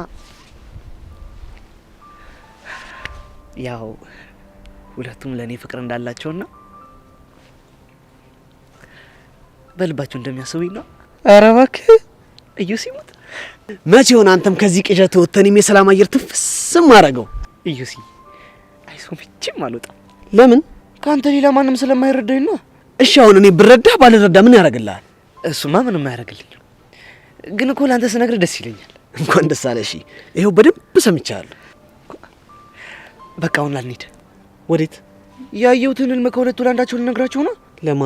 ያው ሁለቱም ለኔ ፍቅር እንዳላቸውና በልባቸው እንደሚያስቡኝ ነው። ኧረ እባክህ ዮሲ ሞት መቼ ሆነ አንተም ከዚህ ቅዠት ወጥተን የሰላም አየር ትፍስም አደረገው? ዮሲ ሰው መቼም አልወጣም። ለምን? ከአንተ ሌላ ማንም ስለማይረዳኝ ነው። እሺ አሁን እኔ ብረዳህ ባልረዳ ምን ያደርግልሃል? እሱማ ምንም አያደርግልኝም። ግን እኮ ለአንተ ስነግርህ ደስ ይለኛል። እንኳን ደስ አለህ። እሺ ይኸው በደንብ ሰምቻለሁ። በቃ አሁን ላንሂድ። ወዴት? ያየሁትን ህልም ከሁለቱ ለአንዳቸው ልነግራቸው ነው። ለማ?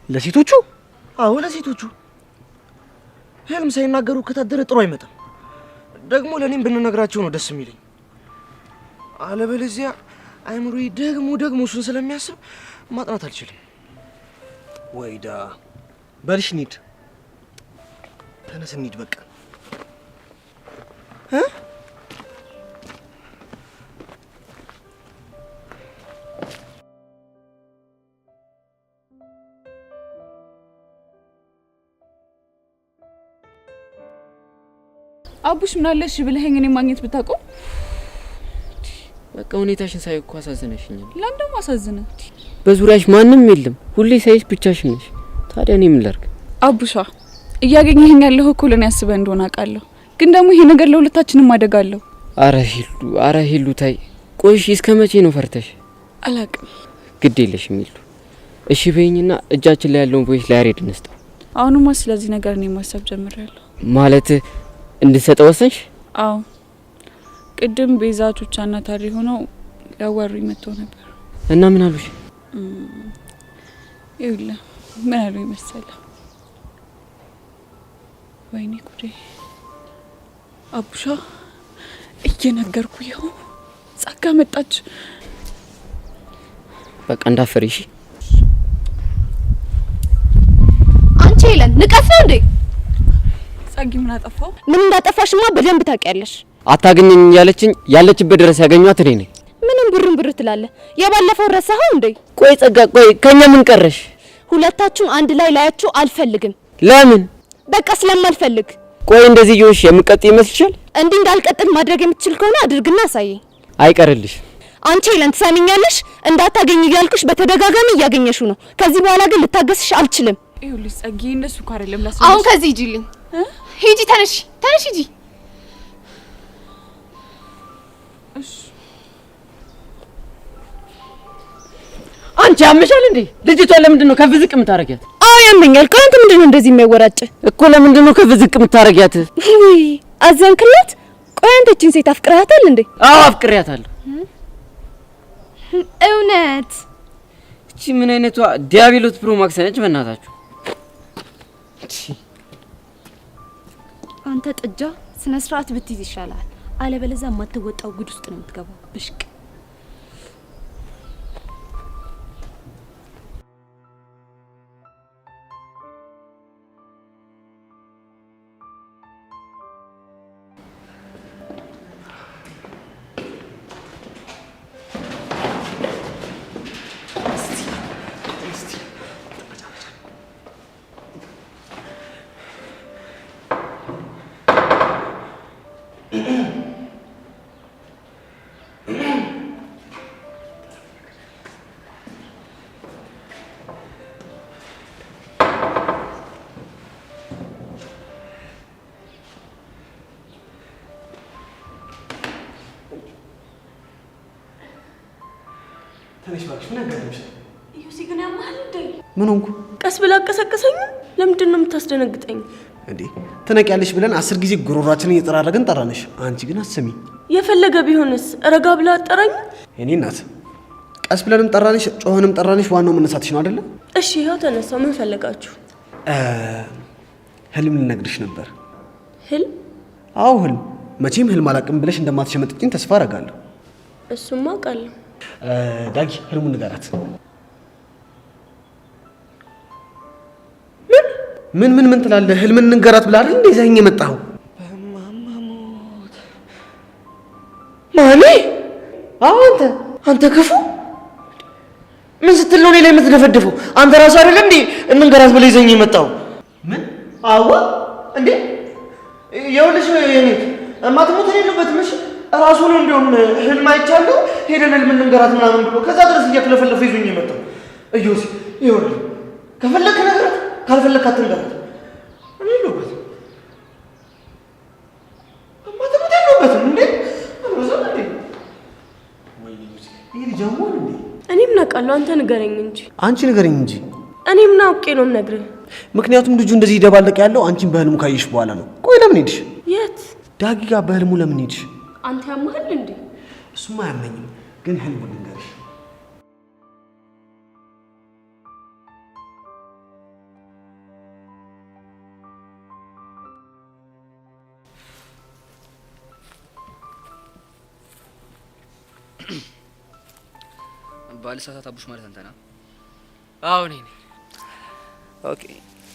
ለሴቶቹ? አዎ ለሴቶቹ። ህልም ሳይናገሩ ከታደረ ጥሩ አይመጣም። ደግሞ ለእኔም ብንነግራቸው ነው ደስ የሚለኝ። አለበለዚያ አይምሮዬ ደግሞ እሱን ስለሚያስብ ማጥናት አልችልም። ወይዳ በልሽ እንሂድ። ተነስ እንሂድ በቃ። አቡሽ ምን አለሽ ብለኸኝ እኔ ማግኘት ብታውቀው። በቃ ሁኔታሽን ሳይ እኮ አሳዝነሽኛል። ለምን ደግሞ አሳዝነ? በዙሪያሽ ማንም የለም፣ ሁሌ ሳይሽ ብቻሽን ነሽ። ታዲያ እኔ ምን ላድርግ? አቡሻ እያገኘኸኝ ያለሁ እኮ ለኔ አስበህ እንደሆነ አውቃለሁ፣ ግን ደግሞ ይሄ ነገር ለሁለታችንም አደጋ አለው። አረ ሂሉ ታይ። ቆይሽ እስከ መቼ ነው ፈርተሽ? አላቅም። ግድ የለሽም ሂሉ። እሺ በይኝና እጃችን ላይ ያለውን ቮይስ ላይ አሬድ እንስጠው። አሁንማ ስለዚህ ነገር እኔ ማሰብ ጀምሬያለሁ። ማለት እንድትሰጠው ወሰንሽ? አዎ ቅድም ቤዛ ቹቻና ታሪ ሆነው ያዋሩኝ መጥተው ነበር። እና ምን አሉሽ? ይኸውልህ ምን አሉኝ መሰለህ? ወይኔ ጉዴ አቡሻ እየነገርኩ ይኸው ጸጋ መጣች። በቃ እንዳፈሪ እሺ። አንቺ ሄለን ንቀት ነው እንዴ? ጸጊ ምን አጠፋው? ምን እንዳጠፋሽማ በደንብ ታውቂያለሽ። አታገኘኝ ያለችኝ ያለችበት ድረስ ያገኘኋት እኔ ነኝ። ምንም ብር ትላለህ? የባለፈው ረሳኸው እንዴ? ቆይ ጸጋ፣ ቆይ ከኛ ምን ቀረሽ? ሁለታችሁም አንድ ላይ ላያችሁ አልፈልግም። ለምን? በቃ ስለማልፈልግ። ቆይ እንደዚህ ይኸውሽ የምቀጥ ይመስልሻል? እንዲህ እንዳልቀጥል ማድረግ የምትችል ከሆነ አድርግና አሳየኝ። አይቀርልሽ። አንቺ ሄለን ትሰሚኛለሽ? እንዳታገኝ እያልኩሽ በተደጋጋሚ እያገኘሽው ነው። ከዚህ በኋላ ግን ልታገስሽ አልችልም። ይኸውልሽ ጸጊ እንደሱ እኮ አይደለም ላስ አሁን ከዚህ ሂጂልኝ። ሂጂ፣ ተነሽ ሂጂ። እሺ አንቺ ያምሻል እንዴ? ልጅቷን ለምንድን ነው ከፍ ዝቅ የምታረጊያት? አዎ ያመኛል። ቆይ አንተ ምንድን ነው እንደዚህ የሚያወራጭ እኮ? ለምንድን ነው ከፍ ዝቅ የምታረጊያት? ውይ አዘንክላት። ቆይ አንተ እቺን ሴት አፍቅራታል እንዴ? አዎ አፍቅሪያታለሁ። እውነት? እቺ ምን አይነቷ ዲያብሎስ ፕሮ ማክስ ነች በእናታችሁ። አንተ ጥጃ ስነ ስርዓት ብትይዝ ይሻላል። አለበለዚያ የማትወጣው ጉድ ውስጥ ነው የምትገባው። ብሽቅ ትንሽ ባክሽ ምን አጋደምሽ? ዩሲ ግን ያማል እንዴ? ምን ሆንኩ? ቀስ ብላ አቀሰቀሰኝ። ለምንድን ነው የምታስደነግጠኝ እንዴ? ትነቂያለሽ ብለን 10 ጊዜ ጉሮሯችንን እየጠራረግን ጠራንሽ። አንቺ ግን አትሰሚ። የፈለገ ቢሆንስ ረጋ ብላ አጠራኝ። እኔ እናት ቀስ ብለንም ጠራንሽ፣ ጮኸንም ጠራንሽ፣ ዋናው መነሳትሽ ነው አይደለ? እሺ ይኸው ተነሳው። ምን ፈለጋችሁ? ህልም ልነግርሽ ነበር። ህልም? አዎ ህልም። መቼም ህልም አላውቅም ብለሽ እንደማትሸመጥጭኝ ተስፋ አደርጋለሁ። እሱማ አውቃለሁ። ዳጊ ህልሙን ንገራት። ምን ትላለህ? ህልምን ንገራት ብለህ አይደል እንዴ ይዘኸኝ የመጣኸው? ማኔ? አዎ አንተ ክፉ ምን ስትል ነው እኔ ላይ የምትደፈድፈው? አንተ ራስህ አይደል እንዴ እንንገራት ብለህ ይዘኸኝ የመጣኸው? ምን? አዎ እንዴ ይኸውልሽ የኔት እማትሞት የሌለበትም። እሺ ራሱ ነው እንደውም ህልም አይቻለሁ ሄደን ህልም እንንገራት ምናምን ብሎ ከዛ ድረስ እያክለፈለፈ ይዞኝ የመጣው። እዮሲ ይኸውልህ ከፈለክ ነገራት፣ ካልፈለክ አትንገራት። እኔ የለሁበትም እማትሞት የለሁበትም። እንዴ አልበዛም እንዴ? ወይኔ ያሟል እንዴ? እኔም ናቃለሁ። አንተ ንገረኝ እንጂ። አንቺ ንገረኝ እንጂ። እኔ ምን አውቄ ነው የምነግርህ? ምክንያቱም ልጁ እንደዚህ ይደባለቅ ያለው አንቺን በህልሙ ካየሽ በኋላ ነው። ቆይ ለምን ሄድሽ? የት? ዳጊ ጋር በህልሙ ለምን ሄድሽ? አንተ ያማሃል እንዴ? እሱማ አያመኝም፣ ግን ህልሙ ልንገርሽ። ባልሳሳት አቡሽ ማለት አንተ ነህ? አዎ እኔ ነኝ። ኦኬ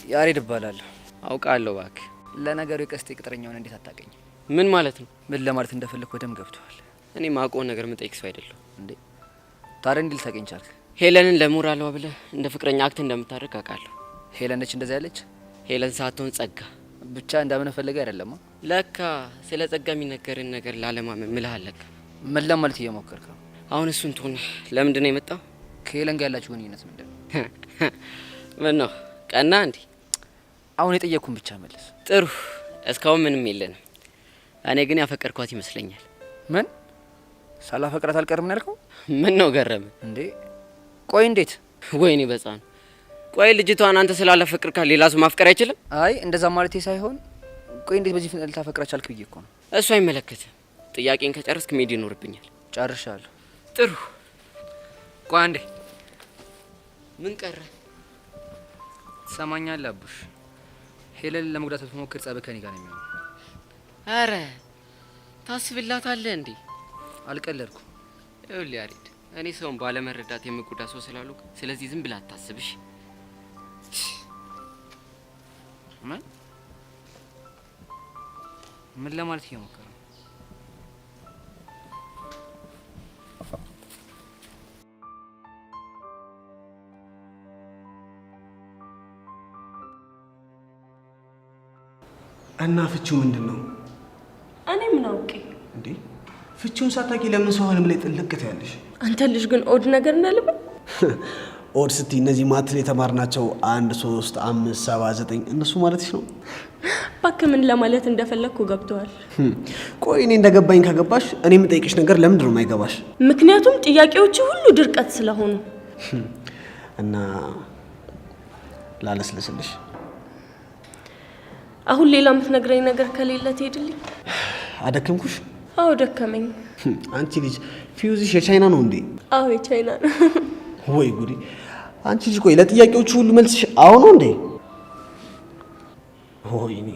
ያሬድ እባላለሁ። አውቃለሁ እባክህ። ለነገሩ የቀስቴ ቅጥረኛውን እንዴት አታውቀኝም? ምን ማለት ነው? ምን ለማለት እንደፈለኩ በደም ገብቶሃል። እኔ ማውቀውን ነገር የምጠይቅ ሰው አይደለሁ። እንዴ ታዲያ እንዴት ልታውቀኝ ቻልክ? ሄለንን ለሞራሏ ብለህ እንደ ፍቅረኛ አክት እንደምታደርግ አውቃለሁ። ሄለን ነች እንደዛ ያለች? ሄለን ሳትሆን ጸጋ። ብቻ እንዳምን ፈልገህ አይደለማ? ለካ ስለ ጸጋ የሚነገርን ነገር ላለማመን ምልሃል። ለካ ምን ለማለት እየሞከርክ ነው? አሁን እሱን ትሆን ለምንድን ነው የመጣው? ከሄለን ጋር ያላችሁ ግንኙነት ምንድን ነው? ምን ነው ቀና እንዴ? አሁን የጠየቅኩን ብቻ መልስ። ጥሩ፣ እስካሁን ምንም የለንም። እኔ ግን ያፈቀርኳት ይመስለኛል። ምን? ሳላፈቅራት አልቀርም ያልከው? ምን ነው ገረመ እንዴ? ቆይ እንዴት? ወይኔ በጻን። ቆይ ልጅቷን አንተ ስላላፈቅርካት ሌላ ሰው ማፍቀር አይችልም? አይ እንደዛ ማለቴ ሳይሆን፣ ቆይ እንዴት በዚህ ፍጥነት ልታፈቅራት ቻልክ ብዬ እኮ ነው። እሱ አይመለከትም። ጥያቄን ከጨረስክ መሄድ ይኖርብኛል። ጨርሻለሁ። ጥሩ። ቆይ አንዴ። ምን ቀረ? ትሰማኛለህ አቡሽ? ሄለን ለመጉዳት ብትሞክር ጸብ ከኔ ጋር ነው የሚሆነው። አረ ታስብላታለህ እንዴ? አልቀለድኩም። ይኸውልህ ያሬድ፣ እኔ ሰውን ባለመረዳት የምጎዳ ሰው ስላልኩ፣ ስለዚህ ዝም ብለህ አታስብሽ። ምን ለማለት እየሞከረ ነው? እና ፍቺው ምንድን ነው? እኔ ምን አውቄ እንዴ? ፍቺውን ሳታውቂ ለምን ሰው ህልም ላይ ጥልቅ ትያለሽ? አንተ ልጅ ግን ኦድ ነገር እንዳለበት ኦድ ስትይ እነዚህ ማትል የተማርናቸው 1 3 5 7 9 እነሱ ማለትሽ ነው? እባክህ ምን ለማለት እንደፈለግኩ ገብቶሃል? ቆይ እኔ እንደገባኝ ከገባሽ እኔ የምጠይቅሽ ነገር ለምንድን ነው የማይገባሽ? ምክንያቱም ጥያቄዎች ሁሉ ድርቀት ስለሆኑ እና ላለስለስልሽ። አሁን ሌላ የምትነግረኝ ነገር ከሌለ ትሄድልኝ። አደከምኩሽ? አዎ ደከመኝ። አንቺ ልጅ ፊውዝሽ የቻይና ነው እንዴ? አዎ የቻይና ነው። ወይ ጉዲ! አንቺ ልጅ ቆይ ለጥያቄዎቹ ሁሉ መልስሽ አዎ ነው እንዴ? ወይኔ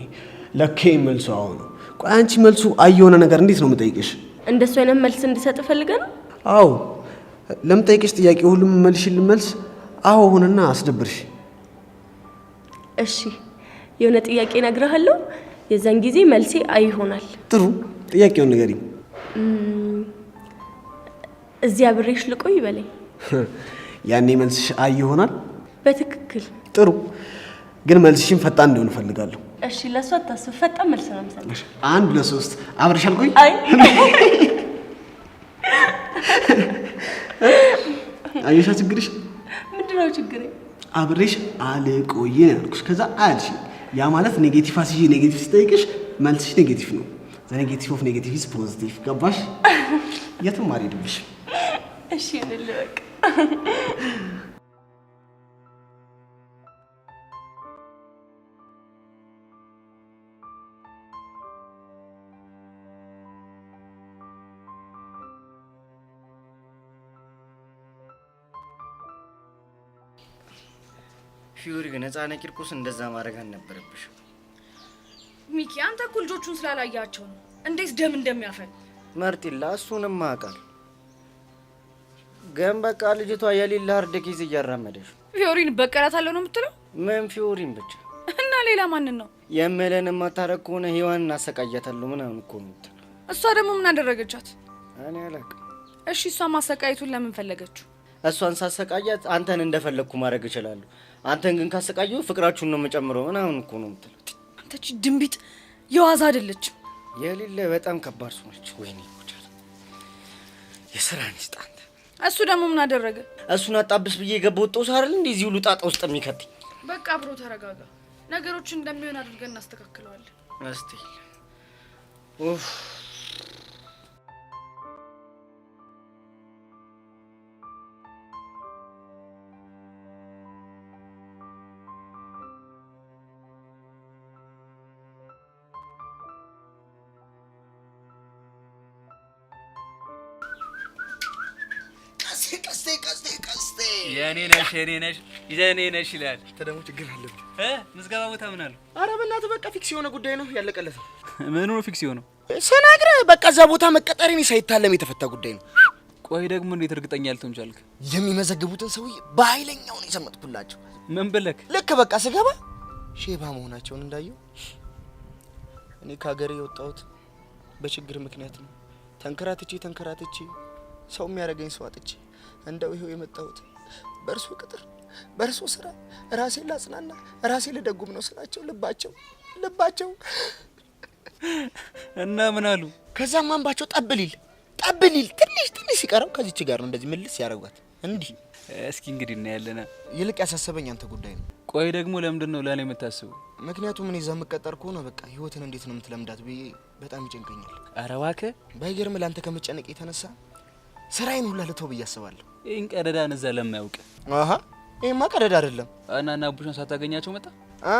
ለካ መልሱ አዎ ነው። ቆይ አንቺ መልሱ አይ የሆነ ነገር እንዴት ነው የምጠይቅሽ? እንደሱ አይነት መልስ እንድሰጥ ፈልገህ ነው? አዎ ለምጠይቅሽ ጥያቄ ሁሉ መልሽልኝ መልስ አዎ ሆነና አስደብርሽ። እሺ የሆነ ጥያቄ እነግርሃለሁ፣ የዛን ጊዜ መልሴ አይ ይሆናል። ጥሩ፣ ጥያቄውን ንገሪኝ። እዚህ አብሬሽ ልቆይ በለኝ። ያኔ መልስሽ አይ ይሆናል? በትክክል። ጥሩ፣ ግን መልስሽን ፈጣን እንዲሆን እፈልጋለሁ። እሺ ለሷ አታስብ፣ ፈጣን መልስ ነው የምሰጥሽ። 1 2 3 አብሬሽ አልቆይ? አይ አየሻ ችግርሽ? ምንድነው ችግሬ? አብሬሽ አልቆይ ያልኩሽ፣ ከዛ አልሽ። ያ ማለት ኔጌቲቭ አስይዤ ኔጌቲቭ ስጠይቅሽ መልስሽ ኔጌቲቭ ነው። ዘ ኔጌቲቭ ኦፍ ኔጌቲቭ ኢዝ ፖዚቲቭ። ገባሽ? የትም አልሄድብሽ። እሺ እንልበቅ። ፊዮሪ ግን ህፃነ ቂርቆስ እንደዛ ማድረግ አልነበረብሽ። ሚኪ አንተ እኮ ልጆቹን ስላላያቸው ነው እንዴት ደም እንደሚያፈል። መርጢላ እሱንም ማቃል ግን በቃ ልጅቷ የሌላ ሀርድ ኬዝ እያራመደሽ። ፊዮሪን በቀላታለሁ ነው የምትለው? ምን ፊዮሪን ብቻ እና ሌላ ማንን ነው? የምለን ማታረግ ከሆነ ሔዋንን እናሰቃያታለሁ ምናምን እኮ ነው የምትለው። እሷ ደግሞ ምን አደረገቻት? እኔ አላውቅም። እሺ እሷ ማሰቃየቱን ለምን ፈለገችው? እሷን ሳሰቃያት አንተን እንደፈለግኩ ማድረግ እችላለሁ፣ አንተን ግን ካሰቃየሁ ፍቅራችሁን ነው የምጨምረው ምናምን እኮ ነው የምትለው። አንተ እቺ ድንቢጥ የዋዛ አይደለችም። የሌለ በጣም ከባድ ሰው ነች። ወይኔ ጉዳይ የስራ ንስጥ አንተ። እሱ ደግሞ ምን አደረገ? እሱን አጣብስ ብዬ የገባው ጦስ አይደል እንዴ እዚህ ሁሉ ጣጣ ውስጥ የሚከትኝ። በቃ አብሮ ተረጋጋ። ነገሮችን እንደሚሆን አድርገን እናስተካክለዋለን። እስቲ ኡፍ ቀስቴ የኔ ነሽ ይላል። ተደሞ ችግር አለብህ ምዝገባ ቦታ ምን አለው? ኧረ በእናትህ በቃ ፊክስ የሆነ ጉዳይ ነው ያለቀለት ነው። ምኑ ነው ፊክስ የሆነው? ስነግርህ በቃ እዛ ቦታ መቀጠሬን ሳይታለም የተፈታ ጉዳይ ነው። ቆይ ደግሞ እንዴት እርግጠኛ ልትሆን ቻልክ? የሚመዘግቡትን ሰውዬ በኃይለኛው ነው የሰመጥኩላቸው። ምን ብለክ? ልክ በቃ ስገባ ሼባ መሆናቸውን እንዳየው እኔ ከሀገሬ የወጣሁት በችግር ምክንያት ነው። ተንከራትቼ ሰው የሚያደርገኝ ሰው አጥቼ እንደው ይሄው የመጣሁት በእርሶ ቅጥር በእርሶ ስራ ራሴን ላጽናና ራሴን ልደጉም ነው ስላቸው ልባቸው እና ምን አሉ? ከዛም አንባቸው ጠብሊል ትንሽ ሲቀረው ከዚች ጋር ነው እንደዚህ ምልስ ያደርጓት እንዲህ። እስኪ እንግዲህ እናያለን። ይልቅ ያሳሰበኝ አንተ ጉዳይ ነው። ቆይ ደግሞ ለምንድን ነው ለኔ የምታስበው? ምክንያቱም እኔ እዛ የምቀጠር ከሆነ በቃ ህይወትን እንዴት ነው የምትለምዳት ብዬ በጣም ይጨንቀኛል። ኧረ እባክህ ባይገርም ለአንተ ከመጨነቅ የተነሳ ስራዬን ሁላ ልተው ብዬ አስባለሁ። ይህን ቀደዳን እዛ ለማያውቅ ይሄማ ቀደዳ አይደለም። እና ቡሽን ሳታገኛቸው መጣ?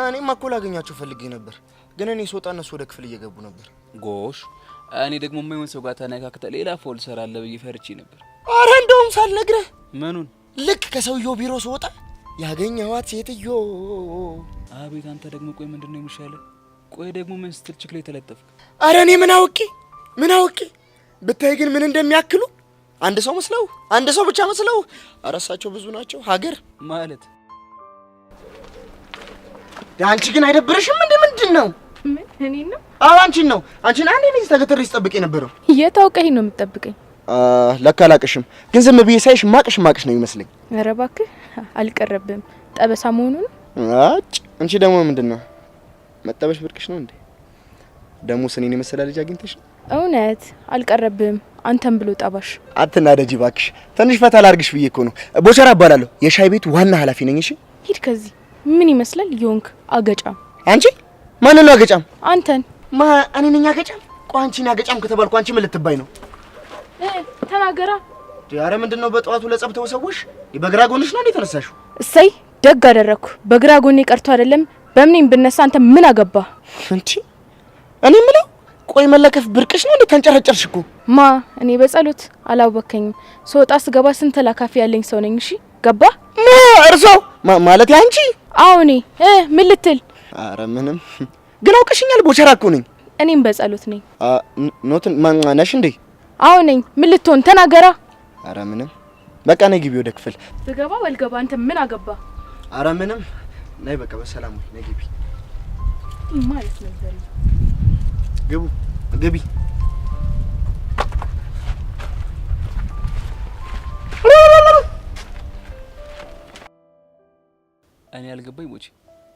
እኔማ እኮ ላገኛቸው ፈልጌ ነበር፣ ግን እኔ ስወጣ እነሱ ወደ ክፍል እየገቡ ነበር። ጎሽ፣ እኔ ደግሞ የማይሆን ሰው ጋር ተነካክተ ሌላ ፎል ሰራለ ብዬ ፈርቼ ነበር። አረ እንደውም ሳልነግርህ ምኑን? ልክ ከሰውየው ቢሮ ስወጣ ያገኘኋት ሴትዮ። አቤት አንተ ደግሞ ቆይ ምንድነው የሚሻለ? ቆይ ደግሞ ምን ስትል ችግር ላይ ተለጠፍክ? አረ እኔ ምን አውቄ ብታይ ግን ምን እንደሚያክሉ አንድ ሰው ብቻ መስለው አረሳቸው ብዙ ናቸው። ሀገር ማለት አንቺ ግን አይደብርሽም እንዴ? ምንድነው? እኔ ነው? አዎ አንቺን ነው። አንቺን አንዴ ነው ተገተሪ ስጠብቅ የነበረው። የታውቀኝ ነው የምትጠብቀኝ? ለካ አላቅሽም፣ ግን ዝም ብዬ ሳይሽ ማቅሽ ነው የሚመስለኝ። ኧረ እባክህ አልቀረብም። ጠበሳ መሆኑን አንቺ ደግሞ ምንድነው መጠበሽ ብርቅሽ ነው እንዴ? ደግሞ ስኔን የመሰለ ልጅ አግኝተሽ ነው? እውነት አልቀረብም። አንተም ብሎ ጠባሽ። አትናደጂ እባክሽ፣ ትንሽ ፈታ ላርግሽ ብዬ እኮ ነው። ቦቸራ እባላለሁ፣ የሻይ ቤቱ ዋና ኃላፊ ነኝ። እሺ ሂድ ከዚህ። ምን ይመስላል የሆንክ አገጫም? አንቺ ማንን ነው አገጫም? አንተን። እኔ ነኝ አገጫም? ቆይ አንቺን አገጫም ከተባልኩ አንቺ ምን ልትባይ ነው? ተናገራ። ኧረ ምንድነው በጠዋቱ ለጸብ ተወሰውሽ? በግራ ጎንሽ ነው እንዴ ተነሳሽው? እሰይ ደግ አደረኩ። በግራ ጎኔ ቀርቶ አይደለም በምኔም ብነሳ አንተ ምን አገባ? እንቺ እኔ ምለው ቆይ መለከፍ ብርቅሽ ነው እንዴ? ተንጨረጨርሽ እኮ። እኔ በጸሎት አላወከኝም። ስወጣ ስገባ ስንት ላካፊ ያለኝ ሰው ነኝ። እሺ ገባ? እርሶ ማለት አንቺ? አዎ እኔ ምን ልትል? ኧረ ምንም፣ ግን አውቀሽኛል። ቦቸራ እኮ ነኝ። እኔም በጸሎት ነኝ። ኖትን ነሽ እንዴ? አዎ ነኝ። ምን ልትሆን? ተናገራ። ኧረ ምንም፣ በቃ ነይ ግቢ ወደ ክፍል። ብገባ ወልገባ አንተ ምን አገባ? ኧረ ምንም፣ ነይ በቃ በሰላም ነይ ግቢ ማለት ነው። ግቢ። እኔ ያልገባኝ ሞቼ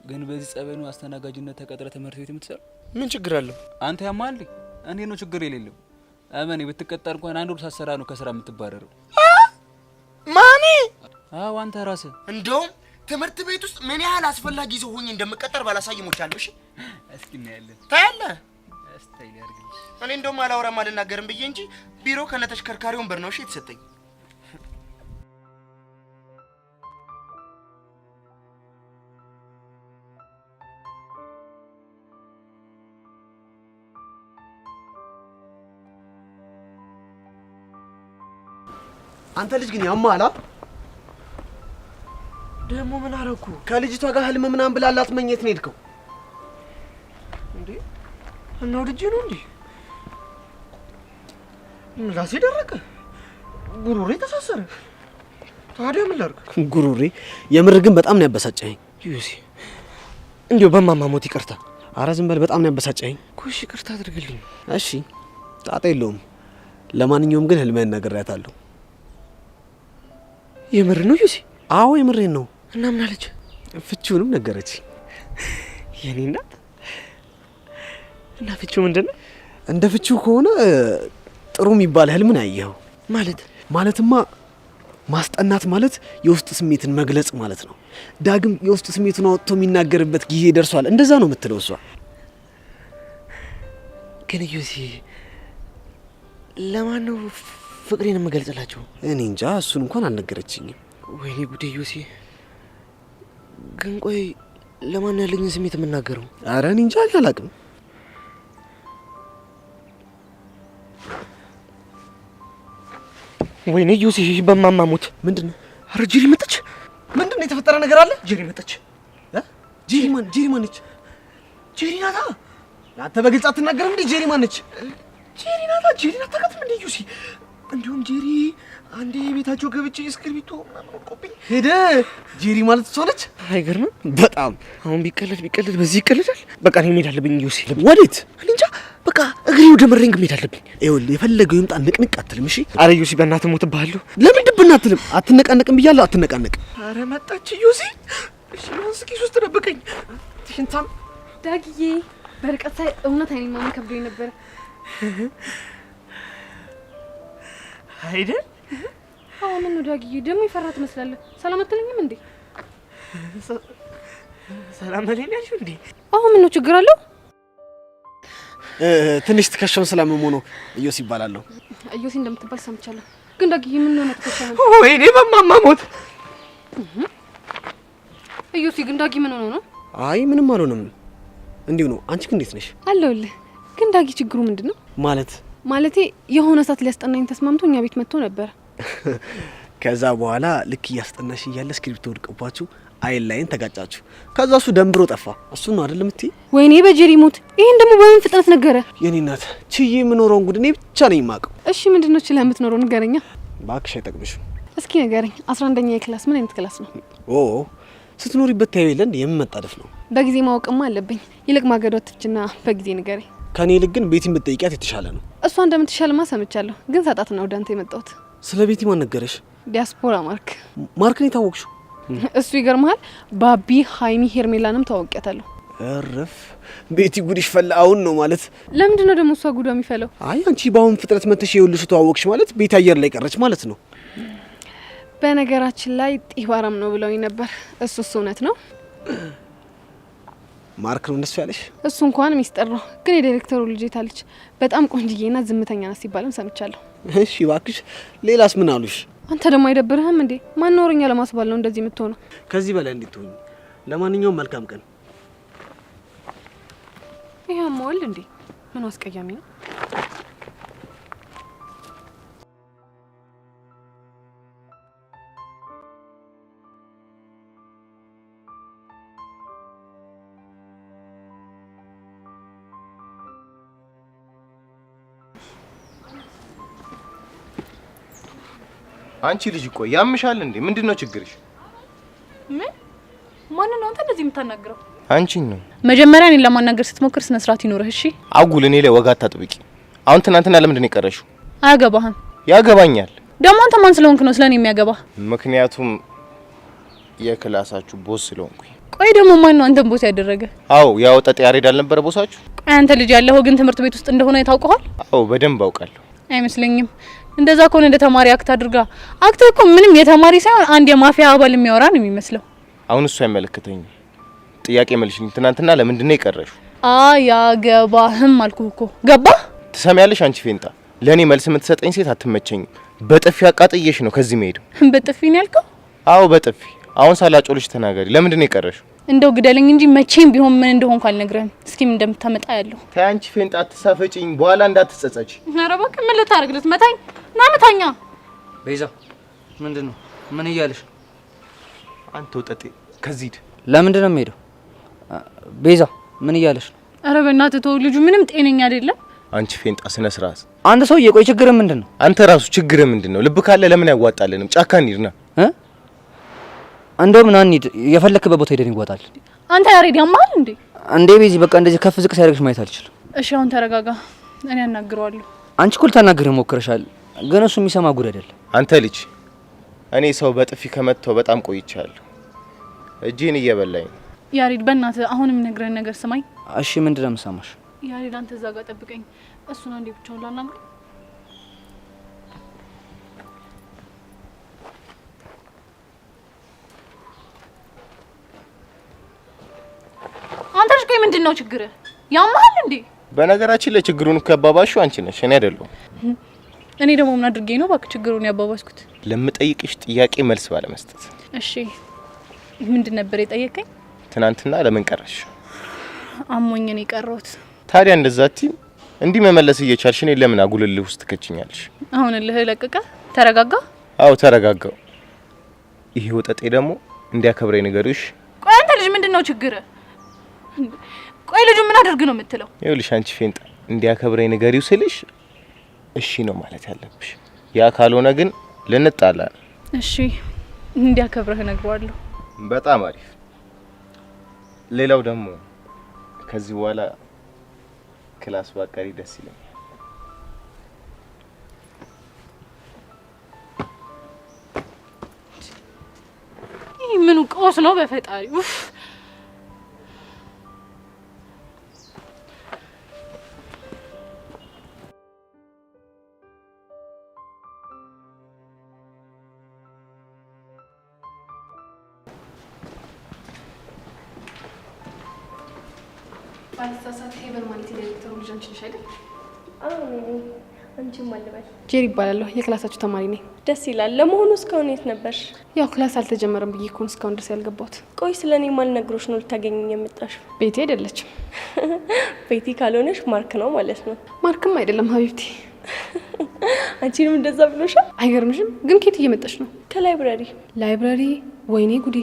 ግን በዚህ ጸበኑ አስተናጋጅነት ተቀጥረ ትምህርት ቤት የምትሰራ ምን ችግር አለው? አንተ ያማል እኔ ነው ችግር የሌለው። አመኔ ብትቀጠር እንኳን አንድ ወር ሳሰራ ነው ከስራ የምትባረረው። ማኔ? አዎ አንተ ራስህ። እንደውም ትምህርት ቤት ውስጥ ምን ያህል አስፈላጊ ሰው ሆኜ እንደምቀጠር ባላሳይ ሞቻለሁ። እሺ እስኪ እናያለን። ታያለህ። እስታይ ያርግልሽ። እኔ እንደውም አላወራም አልናገርም ብዬ እንጂ ቢሮ ከነተሽከርካሪ ወንበር ነው እሺ የተሰጠኝ። አንተ ልጅ ግን ያማላ ደግሞ ምን አረኩ? ከልጅቷ ጋር ህልም ምናምን ብላላት መኘት ነው የሄድከው እንዴ? እና ወድጄ ነው እንዴ? ምላሴ ደረቀ፣ ጉሮሬ ተሳሰረ። ታዲያ ምን ላድርግ? ጉሮሬ የምር ግን በጣም ነው ያበሳጨኸኝ ዩሲ። እንዴው በማማሞት ይቅርታ። ኧረ ዝም በል፣ በጣም ነው ያበሳጨኸኝ። ኩሽ ይቅርታ አድርግልኝ። እሺ ጣጣ የለውም። ለማንኛውም ግን ህልምህን ነግሬያታለሁ። የምር ነው ዩሲ? አዎ የምሬን ነው። እና ምን አለች? ፍቺውንም ነገረች። የኔ እናት። እና ፍቺው ምንድነው? እንደ ፍቺው ከሆነ ጥሩ የሚባል ህልምን አየኸው ማለትማ ማስጠናት ማለት የውስጥ ስሜትን መግለጽ ማለት ነው። ዳግም የውስጥ ስሜቱን አውጥቶ የሚናገርበት ጊዜ ደርሷል። እንደዛ ነው የምትለው እሷ። ግን ዩሲ ለማን ነው ፍቅሬን የምገልጽላቸው? እኔ እንጃ፣ እሱን እንኳን አልነገረችኝም። ወይኔ ጉዴ ዩሲ። ግን ቆይ ለማን ያለኝን ስሜት የምናገረው? ኧረ እኔ እንጃ አላውቅም። ወይኔ ዩሲ በማማሙት ምንድነው? አረ ጄሪ መጣች። ምንድነው የተፈጠረ ነገር አለ? ጄሪ መጣች። ጄሪ ማን ነች? ጄሪ ናታ። አንተ በግልጽ አትናገርም እንዴ? ጄሪ ማን ነች? ጄሪ ናታ። ጄሪ ናታ ከትም እንዴ ዩሲ? እንዲሁም ጄሪ አንዴ ቤታቸው ገብቼ እስክሪብቶ ቆብኝ ሄደ። ጄሪ ማለት እሷ ነች። አይገርምም? በጣም አሁን ቢቀለድ በዚህ ይቀለዳል። በቃ እኔ መሄድ አለብኝ ዩሲ። ወዴት? እኔ እንጃ። በቃ እግሬ ወደ መረኝ መሄድ አለብኝ። ይኸውልህ የፈለገው ይምጣ፣ ንቅንቅ አትልም። እሺ? አረ ዩሲ በእናትህ ሞትብሃለሁ። ለምን ድብና አትልም? አትነቃነቅም ብያለሁ። አትነቃነቅ። አረ መጣች ዩሲ። እሺ እስኪ ሶስት ተደበቀኝ። ትሽንታም ዳግዬ በርቀት ሳይ እውነት አይኔ ማመን ከብዶኝ ነበር። አይደል? አሁን ምን ዳግዬ ደግሞ ይፈራ ትመስላለህ። ሰላም አትለኝም እንዴ? ሰላም አለኝ ያልሽው እንዴ? አሁን ምን ነው ችግር አለው? ትንሽ ትከሻውን ስላመመው ነው። እዮሲ ይባላለሁ። እዮሲ እንደምትባል ሰምቻለሁ። ግን ዳግዬ ምን ነው ትከሻው? ወይኔ በማማሞት እዮሲ ግን ዳጊ ምን ሆኖ ነው? አይ ምንም አልሆነም፣ እንዲሁ ነው። አንቺ ግን እንዴት ነሽ? አለሁልህ። ግን ዳጊ ችግሩ ምንድነው? ማለቴ የሆነ ሰዓት ሊያስጠናኝ ተስማምቶ እኛ ቤት መጥቶ ነበር። ከዛ በኋላ ልክ እያስጠናሽ እያለ እስክሪብቶ ወድቆባችሁ አይን ላይን ተጋጫችሁ። ከዛ እሱ ደንብሮ ጠፋ። እሱ ነው አይደለም እትይ? ወይኔ በጄሪ ሞት! ይሄን ደግሞ በምን ፍጥነት ነገረ? የኔ እናት ችዬ የምኖረውን ጉድ እኔ ብቻ ነኝ የማውቀው። እሺ ምንድነው ችለህ የምትኖረው ንገረኛ። እባክሽ አይጠቅምሽም። እስኪ ንገረኝ። 11ኛ ክላስ ምን አይነት ክላስ ነው? ስትኖሪበት ታየው የለን የምመጣደፍ ነው። በጊዜ ማወቅማ አለብኝ። ይልቅ ማገዶትችና በጊዜ ንገረኝ። ከኔ ይልቅ ግን ቤቲን ብትጠይቂያት የተሻለ ነው። እሷ እንደምትሻልማ ሰምቻለሁ። ግን ሳጣት ነው ወደ አንተ የመጣሁት። ስለ ቤቲ ማን ነገረሽ? ዲያስፖራ ማርክን የታወቅሽው? እሱ ይገርምሃል። ባቢ ሃይሚ ሄርሜላንም ታወቂያታለሁ። እረፍ ቤቲ ጉድሽ ፈላ። አሁን ነው ማለት? ለምንድን ነው ደግሞ እሷ ጉዷ የሚፈለው? አይ አንቺ በአሁን ፍጥረት መተሽ የውልሽ ተዋወቅሽ ማለት ቤቲ አየር ላይ ቀረች ማለት ነው። በነገራችን ላይ ጢባራም ነው ብለውኝ ነበር። እሱስ እውነት ነው? ማርክ ነው እንደሱ ያለሽ? እሱ እንኳን ሚስጥር ነው። ግን የዳይሬክተሩ ልጅ ታለች በጣም ቆንጅዬና ዝምተኛ ናት ሲባልም ሰምቻለሁ። እሺ እባክሽ ሌላስ ምን አሉሽ? አንተ ደግሞ አይደብርህም እንዴ? ማን ኖርኛ ለማስባል ነው እንደዚህ የምትሆነው? ከዚህ በላይ እንድትሆኝ። ለማንኛውም መልካም ቀን። ይሄም ወል እንዴ ምን አስቀያሚ ነው? አንቺ ልጅ ቆይ ያምሻል እንዴ? ምንድነው ችግርሽ? ምን ማን ነው አንተ እንደዚህ የምታናግረው? አንቺን ነው። መጀመሪያ እኔን ለማናገር ስትሞክር ስነ ስርዓት ይኖርህ እሺ? አጉል እኔ ላይ ወጋ አታጥብቂ። አሁን ትናንትና ለምንድን ነው የቀረሽው? አያገባህም። ያገባኛል። ደግሞ አንተ ማን ስለሆንክ ነው ስለኔ የሚያገባህ? ምክንያቱም የክላሳችሁ ቦስ ስለሆንኩኝ። ቆይ ደግሞ ማን ነው አንተን ቦስ ያደረገ? አዎ ያው ጠጥ ያሬድ አልነበረ ቦሳችሁ? ቆይ አንተ ልጅ ያለኸው ግን ትምህርት ቤት ውስጥ እንደሆነ ታውቀዋል? አዎ በደንብ አውቃለሁ። አይመስለኝም። እንደዛ ከሆነ እንደ ተማሪ አክት አድርጋ አክት እኮ ምንም የተማሪ ሳይሆን አንድ የማፊያ አባል የሚያወራ ነው የሚመስለው። አሁን እሱ አይመለከተኝም። ጥያቄ መልሽልኝ። ትናንትና ለምንድን ነው የቀረሽው? አያገባህም አልኩህ እኮ። ገባህ? ትሰሚያለሽ አንቺ ፌንጣ፣ ለኔ መልስ የምትሰጠኝ ሴት አትመቸኝም። በጥፊ አቃጥዬሽ ነው ከዚህ መሄድ። በጥፊ ነው ያልከው? አዎ በጥፊ። አሁን ሳላጮልሽ ተናገሪ። ለምንድን ነው የቀረሽው? እንደው ግደለኝ እንጂ መቼም ቢሆን ምን እንደሆንኩ አልነግርህም። እስኪ ምን እንደምታመጣ ያለው። ተይ አንቺ ፌንጣ አትሳፈጪኝ፣ በኋላ እንዳትጸጸች። ኧረ እባክህ ምን ልታደርግ? ልትመታኝ? ና መታኛ። ቤዛ ምንድነው? ምን እያለሽ? አንተ ወጠጤ ከዚህ ሂድ። ለምንድን ነው የምሄደው? ቤዛ ምን እያለሽ ነው? ኧረ በእናትህ ተው፣ ልጁ ምንም ጤነኛ አይደለም። አንቺ ፌንጣ ስነ ስርዓት። አንድ ሰው የቆይ ችግር ምንድነው? አንተ ራሱ ችግር ምንድነው? ልብ ካለ ለምን ያዋጣልንም? ጫካ እንሂድና እንደው ምን አንሂድ፣ የፈለክበት ቦታ ሄደን ይወጣል። አንተ ያሬድ ያማል እንዴ? እንዴ ቤዚ በቃ እንደዚህ ከፍ ዝቅ ሲያደርግሽ ማየት አልችልም። እሺ አሁን ተረጋጋ፣ እኔ አናግረዋለሁ። አንቺ እኮ ልታናግረው ሞክረሻል፣ ግን እሱ የሚሰማ ጉድ አይደለም። አንተ ልጅ እኔ ሰው በጥፊ ከመተው በጣም ቆይቻለሁ። እጄን እየበላኝ ነው። ያሬድ በእናትህ አሁንም ነግረን ነገር ስማኝ። እሺ ምንድነው የምሰማሽ? ያሬድ አንተ እዛ ጋር ጠብቀኝ፣ እሱን አንዴ ብቻውን ላናግረው። አንተ ልጅ ቆይ ምንድነው ችግር? ያማል እንዴ? በነገራችን ላይ ችግሩን እኮ ያባባሽው አንቺ ነሽ፣ እኔ አይደለሁም። እኔ ደግሞ ምን አድርጌ ነው እባክህ ችግሩን ያባባስኩት? ለምጠይቅሽ ጥያቄ መልስ ባለመስጠት። እሺ ምንድን ነበር የጠየቀኝ? ትናንትና ለምን ቀረሽ? አሞኝ ነው የቀረሁት። ታዲያ እንደዛ እንዲህ መመለስ እየቻልሽ እኔ ለምን አጉልልህ ውስጥ ትከችኛለሽ? አሁን እልህ ለቀቀ? ተረጋጋ? አዎ ተረጋጋው። ይሄ ወጠጤ ደግሞ እንዲያከብረኝ ንገሪሽ። ቆይ አንተ ልጅ ምንድነው ችግር? ቆይ ልጁ ምን አድርግ ነው የምትለው? ይኸውልሽ አንቺ ፌንጣ እንዲያከብረኝ ንገሪው ስልሽ እሺ ነው ማለት ያለብሽ። ያ ካልሆነ ግን ልንጣላ ነው። እሺ እንዲያከብረህ እነግረዋለሁ። በጣም አሪፍ። ሌላው ደግሞ ከዚህ በኋላ ክላስ ባቀሪ ደስ ይለኛል። ይህ ምን ቀውስ ነው በፈጣሪ? ባልሳሳት ሄቨን ማለት የዳይሬክተሩ ልጅ አንቺ ነሽ አይደል? አዎ ነኝ። አንቺም አልበል። ጄሪ ይባላለሁ። የክላሳችሁ ተማሪ ነኝ። ደስ ይላል። ለመሆኑ እስካሁን የት ነበርሽ? ያው ክላስ አልተጀመረም ብዬ እኮ ነው እስካሁን ድረስ ያልገባሁት። ቆይ ስለኔ ማልነግሮሽ ነው ልታገኘኝ የመጣሽው? ቤቴ አይደለችም። ቤቲ ካልሆነሽ ማርክ ነው ማለት ነው። ማርክም አይደለም ሀቢብቲ። አንቺንም እንደዛ ብሎሻል? አይገርምሽም? ግን ከየት እየመጣሽ ነው? ከላይብራሪ። ላይብራሪ? ወይኔ ጉዴ።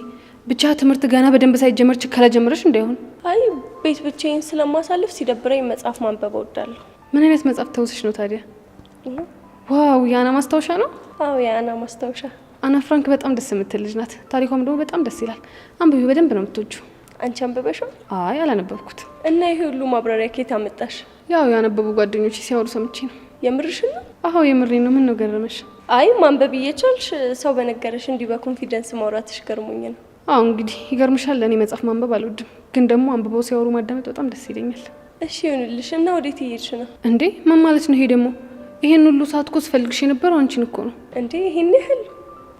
ብቻ ትምህርት ገና በደንብ ሳይጀመር ችከላ ጀምረሽ እንዳይሆን። አይ ቤት ብቻዬን ስለማሳልፍ ሲደብረኝ መጽሐፍ ማንበብ እወዳለሁ። ምን አይነት መጽሐፍ ተውስሽ ነው ታዲያ? ዋው የአና ማስታወሻ ነው? አዎ የአና ማስታወሻ። አና ፍራንክ በጣም ደስ የምትል ልጅ ናት። ታሪኳም ደግሞ በጣም ደስ ይላል። አንብቢው፣ በደንብ ነው የምትወጂው። አንቺ አንብበሽው? አይ አላነበብኩት። እና ይሄ ሁሉ ማብራሪያ ከየት አመጣሽ? ያው ያነበቡ ጓደኞቼ ሲያወሩ ሰምቼ ነው። የምርሽን ነው? አዎ የምሬን ነው። ምን ነው ገረመሽ? አይ ማንበብ እየቻልሽ ሰው በነገረሽ እንዲህ በኮንፊደንስ ማውራትሽ ገርሞኝ ነው። አዎ እንግዲህ ይገርምሻል። ለእኔ መጽሐፍ ማንበብ አልወድም፣ ግን ደግሞ አንብበው ሲያወሩ ማዳመጥ በጣም ደስ ይለኛል። እሺ ይሁንልሽ። እና ወዴት እየሄድሽ ነው? እንዴ ምን ማለት ነው ይሄ ደግሞ? ይሄን ሁሉ ሰዓት እኮ ስፈልግሽ የነበረው አንቺን እኮ ነው። እንዴ ይሄን ያህል?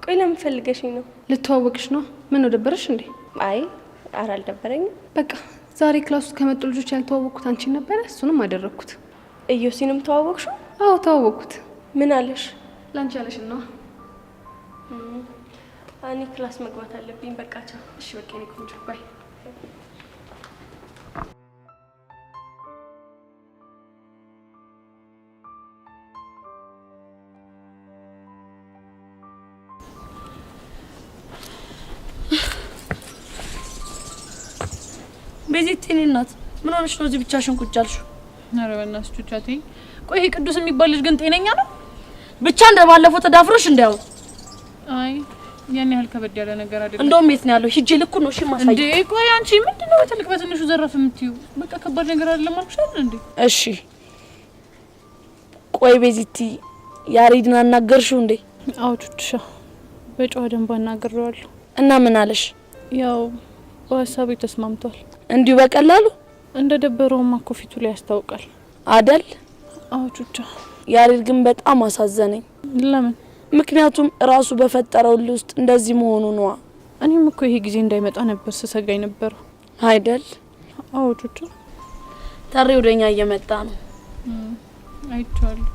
ቆይ ለምን ፈልገሽኝ ነው? ልተዋወቅሽ ነው። ምን ነው ደበረሽ እንዴ? አይ ኧረ አልደበረኝም። በቃ ዛሬ ክላስ ውስጥ ከመጡ ልጆች ያልተዋወቅኩት አንቺን ነበረ። እሱንም አደረግኩት። እዮሲንም ተዋወቅሽው? አዎ ተዋወቅኩት። ምን አለሽ? ላንቺ ያለሽ ነው። እኔ ክላስ መግባት አለብኝ። በቃ ቻው። እሺ በቃ እኔ ቆንጆ ባይ። ቤዚት የኔ እናት ምን ሆነሽ ነው እዚህ ብቻሽን ቁጭ አልሽው? ኧረ በእናትሽ ቹቻቴ። ቆይ ይሄ ቅዱስ የሚባል ልጅ ግን ጤነኛ ነው? ብቻ እንደባለፈው ተዳፍሮሽ እንዳው። አይ ያን ያህል ከበድ ያለ ነገር አይደለም። እንደውም የት ነው ያለው? ሂጄ ልኩ ነው እሺ ማሳይ። እንዴ ቆይ አንቺ ምንድነው በትልቅ በትንሹ ዘረፍ የምትይው? በቃ ከባድ ነገር አይደለም አልኩሽ አይደል እንዴ? እሺ ቆይ ቤዚቲ ያሬድን አናገርሽው እንዴ? አዎ ቹቻ በጨዋ ደንብ አናግሬዋለሁ። እና ምን አለሽ? ያው በሀሳቡ ተስማምቷል። እንዲሁ በቀላሉ እንደ ደበረውማ እኮ ፊቱ ላይ ያስታውቃል አደል? አዎ ቹቻ። ያሬድ ግን በጣም አሳዘነኝ። ለምን? ምክንያቱም ራሱ በፈጠረው ውስጥ እንደዚህ መሆኑ ነው። እኔም እኮ ይሄ ጊዜ እንዳይመጣ ነበር ስሰጋኝ ነበር አይደል? አዎ ቹቻ። ታሪ ወደኛ እየመጣ ነው። አይቻለሁ።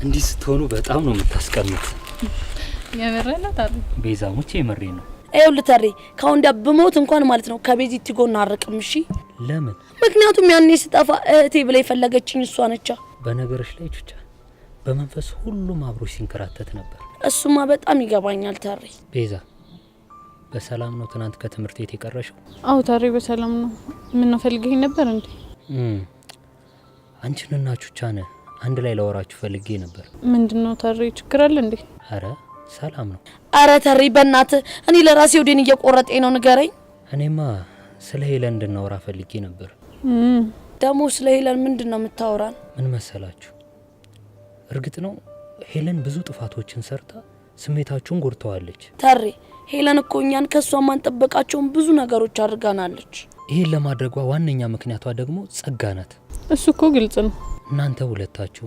እንዲህ ስትሆኑ በጣም ነው የምታስቀምጥ። የምሬን ነው ታሪ። ቤዛሙቼ የምሬ ነው። ይኸውልህ ታሪ ካሁን ዳ በሞት እንኳን ማለት ነው ከቤዚቲ ጎን አርቅም። እሺ ለምን? ምክንያቱም ያኔ ስጠፋ እህቴ ብላ የፈለገችኝ እሷ ነች። በነገርሽ ላይ ቹቻ በመንፈስ ሁሉም አብሮሽ ሲንከራተት ነበር። እሱማ በጣም ይገባኛል ታሪ። ቤዛ በሰላም ነው ትናንት ከትምህርት ቤት የቀረሽው? አዎ ታሪ በሰላም ነው። ምን ነው ፈልገኝ ነበር እንዴ? አንቺንና ቹቻን አንድ ላይ ላወራችሁ ፈልጌ ነበር። ምንድነው ታሪ? ችግር አለ እንዴ? አረ ሰላም ነው። አረ ታሪ በእናትህ እኔ ለራሴ ወዴን እየቆረጠኝ ነው። ንገረኝ። እኔማ ስለ ሄለን እንድናወራ ፈልጌ ነበር። ደግሞ ስለ ሄለን ምንድነው የምታወራን? ምን መሰላችሁ? እርግጥ ነው ሄለን ብዙ ጥፋቶችን ሰርታ ስሜታችሁን ጎድተዋለች። ታሪ ሄለን እኮ እኛን ከሷ ማንጠበቃቸውን ብዙ ነገሮች አድርጋናለች። ይሄን ለማድረጓ ዋነኛ ምክንያቷ ደግሞ ጸጋ ናት። እሱ እኮ ግልጽ ነው። እናንተ ሁለታችሁ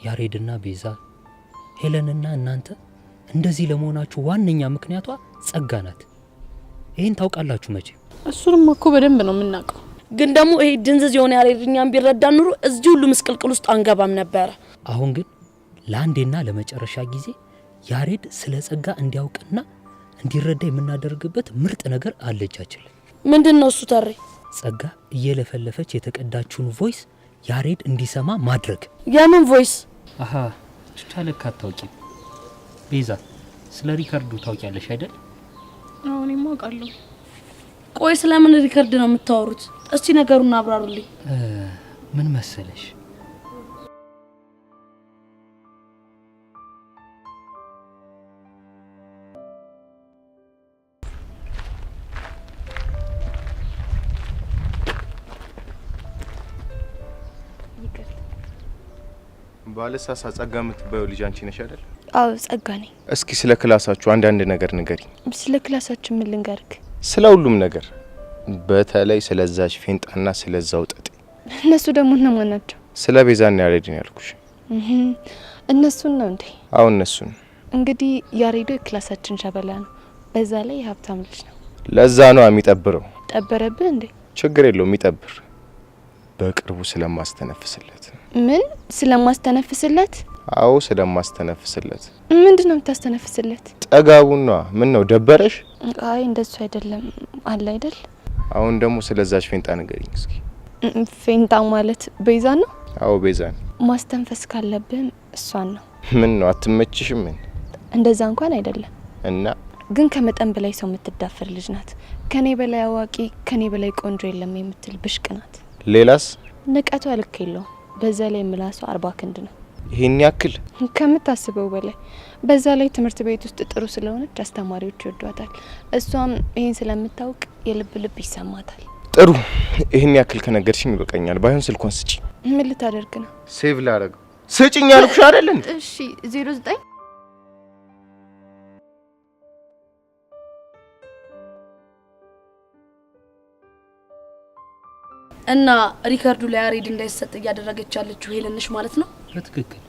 ያሬድና ቤዛ፣ ሄለንና እናንተ እንደዚህ ለመሆናችሁ ዋነኛ ምክንያቷ ጸጋ ናት። ይሄን ታውቃላችሁ መቼ? እሱንም እኮ በደንብ ነው የምናውቀው። ግን ደግሞ ይሄ ድንዝዝ የሆነ ያሬድኛን ቢረዳ ኑሮ እዚህ ሁሉ ምስቅልቅል ውስጥ አንገባም ነበር። አሁን ግን ለአንዴና ለመጨረሻ ጊዜ ያሬድ ስለ ጸጋ እንዲያውቅና እንዲረዳ የምናደርግበት ምርጥ ነገር አለቻችን። ምንድነው እሱ ታሪ? ጸጋ እየለፈለፈች የተቀዳችውን ቮይስ ያሬድ እንዲሰማ ማድረግ። የምን ቮይስ? አሃ ቻለካ አታውቂም። ቤዛ ስለ ሪከርዱ ታውቂያለሽ አይደል? አዎ እኔማ አውቃለሁ። ቆይ ስለምን ሪከርድ ነው የምታወሩት? እስቲ ነገሩን አብራሩልኝ። ምን መሰለሽ ባለሳሳ ጸጋ የምትባየው ልጅ አንቺ ነሽ አይደል? አዎ ጸጋ ነኝ። እስኪ ስለ ክላሳችሁ አንዳንድ ነገር ንገሪኝ። ስለ ክላሳችን ምን ልንገርክ? ስለ ሁሉም ነገር፣ በተለይ ስለዛች ፌንጣና ስለዛው ጠጤ። እነሱ ደግሞ እነማን ናቸው? ስለ ቤዛና ያሬድ ነው ያልኩሽ። እነሱን ነው እንዴ? አዎ እነሱን። እንግዲህ ያሬዶ የክላሳችን ሸበላ ነው። በዛ ላይ የሀብታም ልጅ ነው። ለዛ ነው የሚጠብረው። ጠበረብህ እንዴ? ችግር የለውም ይጠብር። በቅርቡ ስለማስተነፍስለት። ምን ስለማስተነፍስለት? አዎ ስለማስተነፍስለት። ምንድነው የምታስተነፍስለት? ጠጋቡና ምን ነው ደበረሽ? አይ እንደሱ አይደለም አለ አይደል? አሁን ደግሞ ስለዛች ፌንጣ ንገሪኝ እስኪ። ፌንጣ ማለት ቤዛ ነው? አዎ ቤዛ ነው። ማስተንፈስ ካለብህ እሷን ነው። ምን ነው አትመችሽም? ምን እንደዛ እንኳን አይደለም እና ግን ከመጠን በላይ ሰው የምትዳፈር ልጅ ናት። ከኔ በላይ አዋቂ፣ ከኔ በላይ ቆንጆ የለም የምትል ብሽቅ ናት። ሌላስ? ንቀቷ ልክ የለውም። በዛ ላይ ምላሷ 40 ክንድ ነው። ይሄን ያክል? ከምታስበው በላይ። በዛ ላይ ትምህርት ቤት ውስጥ ጥሩ ስለሆነች አስተማሪዎች ይወዷታል። እሷም ይሄን ስለምታውቅ የልብ ልብ ይሰማታል። ጥሩ፣ ይሄን ያክል ከነገርሽኝ ይበቃኛል። ባይሆን ስልኳን ስጪ። ምን ልታደርግ ነው? ሴቭ ላደርግ። ስጪኝ ያልኩሽ አይደል እንዴ? እሺ 09 እና ሪከርዱ ላይ ያሬድ እንዳይሰጥ እያደረገች ያለችው ሄለን ነሽ ማለት ነው? በትክክል።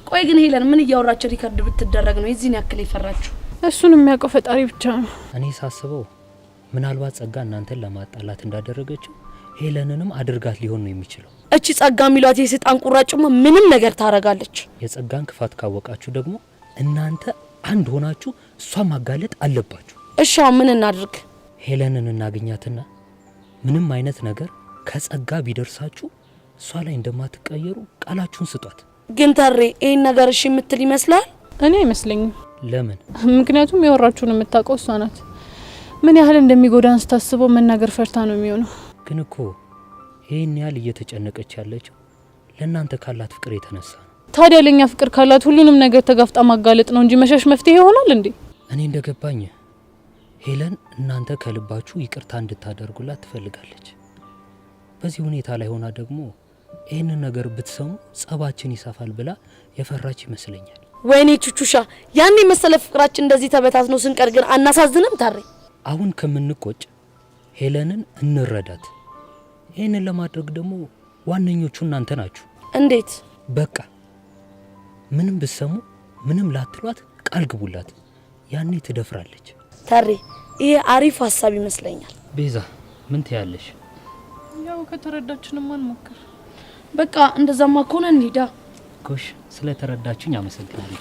ቆይ ግን ሄለን ምን እያወራችሁ ሪከርድ ብትደረግ ነው የዚህን ያክል ይፈራችሁ? እሱን የሚያውቀው ፈጣሪ ብቻ ነው። እኔ ሳስበው ምናልባት ጸጋ እናንተን ለማጣላት እንዳደረገችው ሄለንንም አድርጋት ሊሆን ነው የሚችለው። እቺ ጸጋ ሚሏት የሰይጣን ቁራጭማ ምንም ነገር ታረጋለች። የጸጋን ክፋት ካወቃችሁ ደግሞ እናንተ አንድ ሆናችሁ እሷን ማጋለጥ አለባችሁ። እሺ ምን እናድርግ? ሄለንን እናገኛትና ምንም አይነት ነገር ከጸጋ ቢደርሳችሁ እሷ ላይ እንደማትቀየሩ ቃላችሁን ስጧት። ግን ተሬ ይሄን ነገር እሺ የምትል ይመስላል? እኔ አይመስለኝም። ለምን? ምክንያቱም ያወራችሁን የምታውቀው እሷ ናት። ምን ያህል እንደሚጎዳን ስታስበው መናገር ፈርታ ነው የሚሆነው። ግን እኮ ይሄን ያህል እየተጨነቀች ያለችው ለእናንተ ካላት ፍቅር የተነሳ ነው። ታዲያ ለኛ ፍቅር ካላት ሁሉንም ነገር ተጋፍጣ ማጋለጥ ነው እንጂ መሸሽ መፍትሄ ይሆናል እንዴ? እኔ እንደገባኝ ሄለን እናንተ ከልባችሁ ይቅርታ እንድታደርጉላት ትፈልጋለች። በዚህ ሁኔታ ላይ ሆና ደግሞ ይህንን ነገር ብትሰሙ ጸባችን ይሰፋል ብላ የፈራች ይመስለኛል። ወይኔ ቹቹሻ፣ ያን መሰለ ፍቅራችን እንደዚህ ተበታት ነው ስንቀር ግን አናሳዝንም? ታሬ አሁን ከምንቆጭ ሄለንን እንረዳት። ይህንን ለማድረግ ደግሞ ዋነኞቹ እናንተ ናችሁ። እንዴት? በቃ ምንም ብትሰሙ ምንም ላትሏት ቃል ግቡላት። ያኔ ትደፍራለች። ታሬ ይሄ አሪፍ ሀሳብ ይመስለኛል። ቤዛ ምን ትያለሽ? ያው ከተረዳችንም አንሞክር። በቃ እንደዛማ ከሆነ እንሂዳ። ጎሽ፣ ስለተረዳችሁኝ አመሰግናለሁ።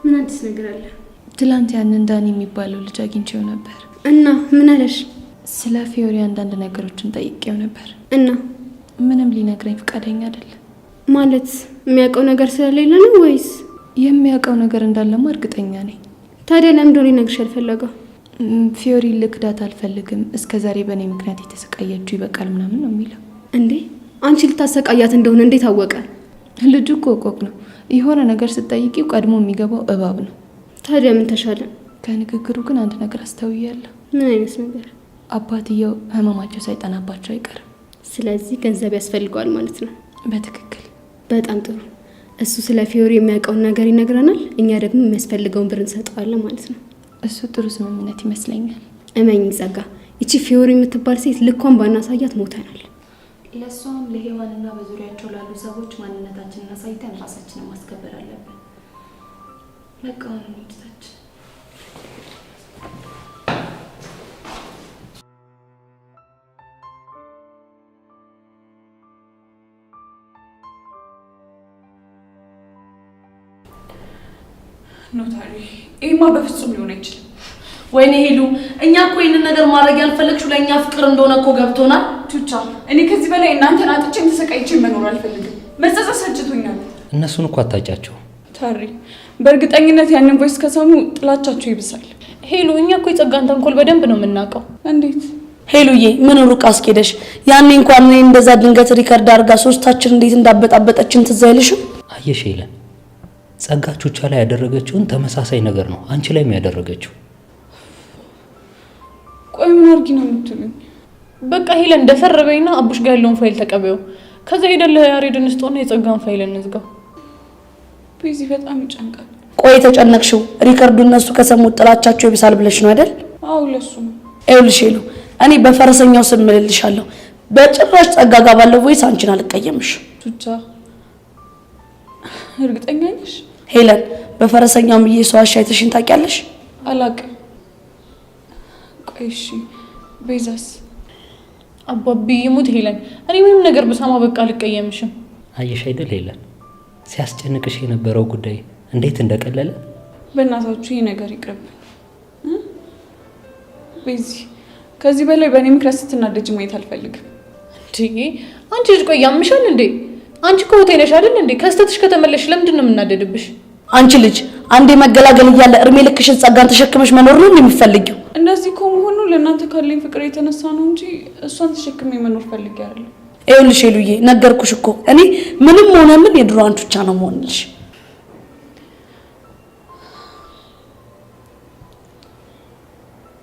ምን አዲስ ነገር አለ? ትላንት ያንን ዳኒ የሚባለው ልጅ አግኝቼው ነበር እና ምን አለሽ? ስለ ፊዮሪ አንዳንድ ነገሮችን ጠይቄው ነበር እና ምንም ሊነግረኝ ፈቃደኛ አይደለም። ማለት የሚያውቀው ነገር ስለሌለ ነው ወይስ? የሚያውቀው ነገር እንዳለማ እርግጠኛ ነኝ። ታዲያ ለምን ሊነግርሽ ያልፈለገው? ፊዮሪ ልክዳት አልፈልግም፣ እስከዛሬ በእኔ ምክንያት የተሰቃየችው ይበቃል ምናምን ነው የሚለው። እንዴ አንቺ ልታሰቃያት እንደሆነ እንዴት አወቀ? ልጁ እኮ ቆቅ ነው። የሆነ ነገር ስትጠይቂው ቀድሞ የሚገባው እባብ ነው። ታዲያ ምን ተሻለ? ከንግግሩ ግን አንድ ነገር አስተውያለሁ። ምን አይነት ነገር? አባትየው ህመማቸው ሳይጠናባቸው አይቀርም። ስለዚህ ገንዘብ ያስፈልገዋል ማለት ነው። በትክክል። በጣም ጥሩ። እሱ ስለ ፊዮሪ የሚያውቀውን ነገር ይነግረናል፣ እኛ ደግሞ የሚያስፈልገውን ብር እንሰጠዋለን ማለት ነው። እሱ ጥሩ ስምምነት ይመስለኛል። እመኝ ጸጋ፣ እቺ ፊዮሪ የምትባል ሴት ልኳን ባናሳያት ሞተናል። ለሷም ለሄዋንና በዙሪያቸው ላሉ ሰዎች ማንነታችንን አሳይተን ራሳችንን ማስከበር አለብን። በቃ እንድታች ኖታሪ ይሄማ በፍጹም ሊሆን አይችልም። ወይኔ ሄሉ እኛ እኮ ይሄንን ነገር ማድረግ ያልፈለግሽው ለእኛ ፍቅር እንደሆነ እኮ ገብቶናል። ቹቻ እኔ ከዚህ በላይ እናንተን አጥቼም ተሰቃይቼ መኖር አልፈልግም። መጸጸት ሰልችቶኛል። እነሱን እኮ አታጫቸው ታሪ። በእርግጠኝነት ያንን ቮይስ ከሰሙ ጥላቻቸው ይብሳል። ሄሉ እኛ እኮ የጸጋን ተንኮል በደንብ ነው የምናውቀው። እንዴት ሄሉዬ ምን ሩቅ አስኬደሽ? ያኔ እንኳን እኔ እንደዛ ድንገት ሪከርድ አድርጋ ሶስታችን እንዴት እንዳበጣበጠችን ትዝ አይልሽም? አየሽ ሄለን፣ ጸጋ ቹቻ ላይ ያደረገችውን ተመሳሳይ ነገር ነው አንቺ ላይም ያደረገችው። ቆይ ምን አድርጊ ነው የምትሉኝ? በቃ ሄለን እንደፈረበኝና አቡሽ ጋር ያለውን ፋይል ተቀበዩ። ከዛ ሄደን ለያሬድ እንስጠውና የጸጋን ፋይል እንዝጋው። ቤዚ በጣም ይጨንቃል። ቆይ ተጨነቅሽው? ሪከርዱ እነሱ ከሰሙት ጥላቻቸው ይብሳል ብለሽ ነው አይደል? አዎ ለሱ ነው። ይኸውልሽ ሄሉ እኔ በፈረሰኛው ስም እልልሻለሁ። በጭራሽ ጸጋ ጋር ባለው ቮይስ አንቺን አልቀየምሽ። ቹቻ እርግጠኛ ነሽ? ሄለን በፈረሰኛው ብዬ ሰው አሻይተሽን ታውቂያለሽ? አላውቅም። ቆይ እሺ ቤዛስ? አባቢ ይሙት ሄለን፣ እኔ ምንም ነገር በሰማ በቃ አልቀየምሽም። አየሽ አይደል ሄለን፣ ሲያስጨንቅሽ የነበረው ጉዳይ እንዴት እንደቀለለ። በእናታችሁ ይሄ ነገር ይቅርብኝ። ቤዚ ከዚህ በላይ በእኔ ምክንያት ስትናደጅ ማየት አልፈልግም። እንዴ አንቺ ልጅ ቆይ ያምሻል እንዴ? አንቺ እኮ እህቴ ነሽ አይደል እንዴ? ከስተትሽ ከተመለሽ ለምንድን ነው የምናደድብሽ? አንቺ ልጅ አንዴ መገላገል እያለ እርሜ ልክሽን ጸጋን ተሸክመሽ መኖር ነው የሚፈልጊው? እንደዚህ ከመሆኑ ለእናንተ ካለኝ ፍቅር የተነሳ ነው እንጂ እሷን ተሸክሜ መኖር ፈልጌ አይደለም። ይኸውልሽ ሄሉዬ ነገርኩሽ እኮ እኔ ምንም ሆነ ምን የድሮ አንቺ ብቻ ነው የምሆንልሽ።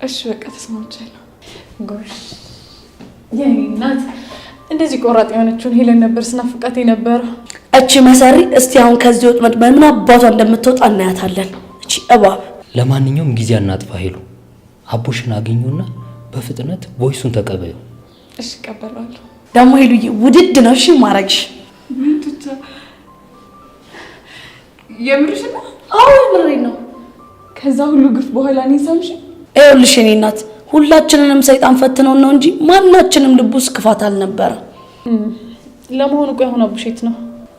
እሺ በቃ ተስማምቻለሁ። ጎሽ የኔ እናት፣ እንደዚህ ቆራጥ የሆነችውን ሄለን ነበር ስናፍቃት የነበረው። እቺ መሰሪ እስቲ አሁን ከዚህ ወጥመድ ምን አባቷ እንደምትወጣ እናያታለን። እቺ እባብ። ለማንኛውም ጊዜ አናጥፋ ሄሉ፣ አቡሽን አገኙና በፍጥነት ቮይሱን ተቀበዩ። እሺ እቀበላለሁ። ደግሞ ሄሉዬ ውድድ ነው እሺ ማረግሽ። ምን ትቻ የምርሽ ነው? አዎ የምሬ ነው። ከዛ ሁሉ ግፍ በኋላ እኔ ሳምሽ? ይኸውልሽ እኔ እናት ሁላችንንም ሰይጣን ፈትነው ነው እንጂ ማናችንም ልቡ ውስጥ ክፋት አልነበረ። ለመሆኑ ቆይ አሁን አቡሽ የት ነው?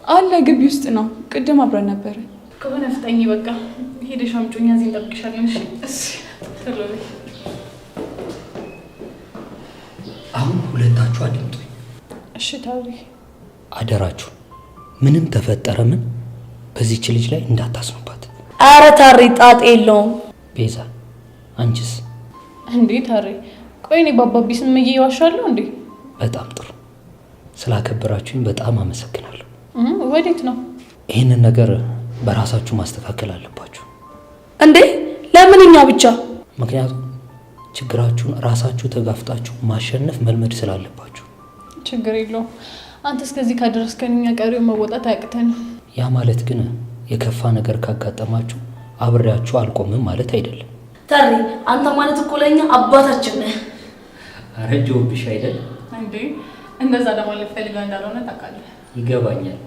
አለ ግቢ ውስጥ ነው። ቅድም አብረን ነበር። ከሆነ ፍጠኝ በቃ ሄደሽ አምጪኝ፣ እዚህ እንጠብቅሻለን። እሺ እሺ ቶሎ በይ። አሁን ሁለታችሁ አድምጡኝ። እሺ ታዊ አደራችሁ፣ ምንም ተፈጠረ ምን በዚህች ልጅ ላይ እንዳታስኑባት። አረ ታሪ ጣጥ የለውም። ቤዛ አንቺስ? እንዴ ታሪ ቆይ እኔ በአባቢ ስም እየዋሻለሁ እንዴ? በጣም ጥሩ፣ ስላከበራችሁኝ በጣም አመሰግናለሁ። ወዴት ነው? ይህንን ነገር በራሳችሁ ማስተካከል አለባችሁ። እንዴ ለምን እኛ ብቻ? ምክንያቱም ችግራችሁን ራሳችሁ ተጋፍጣችሁ ማሸነፍ መልመድ ስላለባችሁ። ችግር የለውም። አንተ እስከዚህ ካደረስከን እኛ ቀሪውን መወጣት አያቅተንም። ያ ማለት ግን የከፋ ነገር ካጋጠማችሁ አብሬያችሁ አልቆምም ማለት አይደለም። ታሪ አንተ ማለት እኮ ለኛ አባታችን ነህ። አረጀውብሽ አይደል እንዴ? እንደዛ ለማለት ፈልጋ እንዳልሆነ ታውቃለህ። ይገባኛል።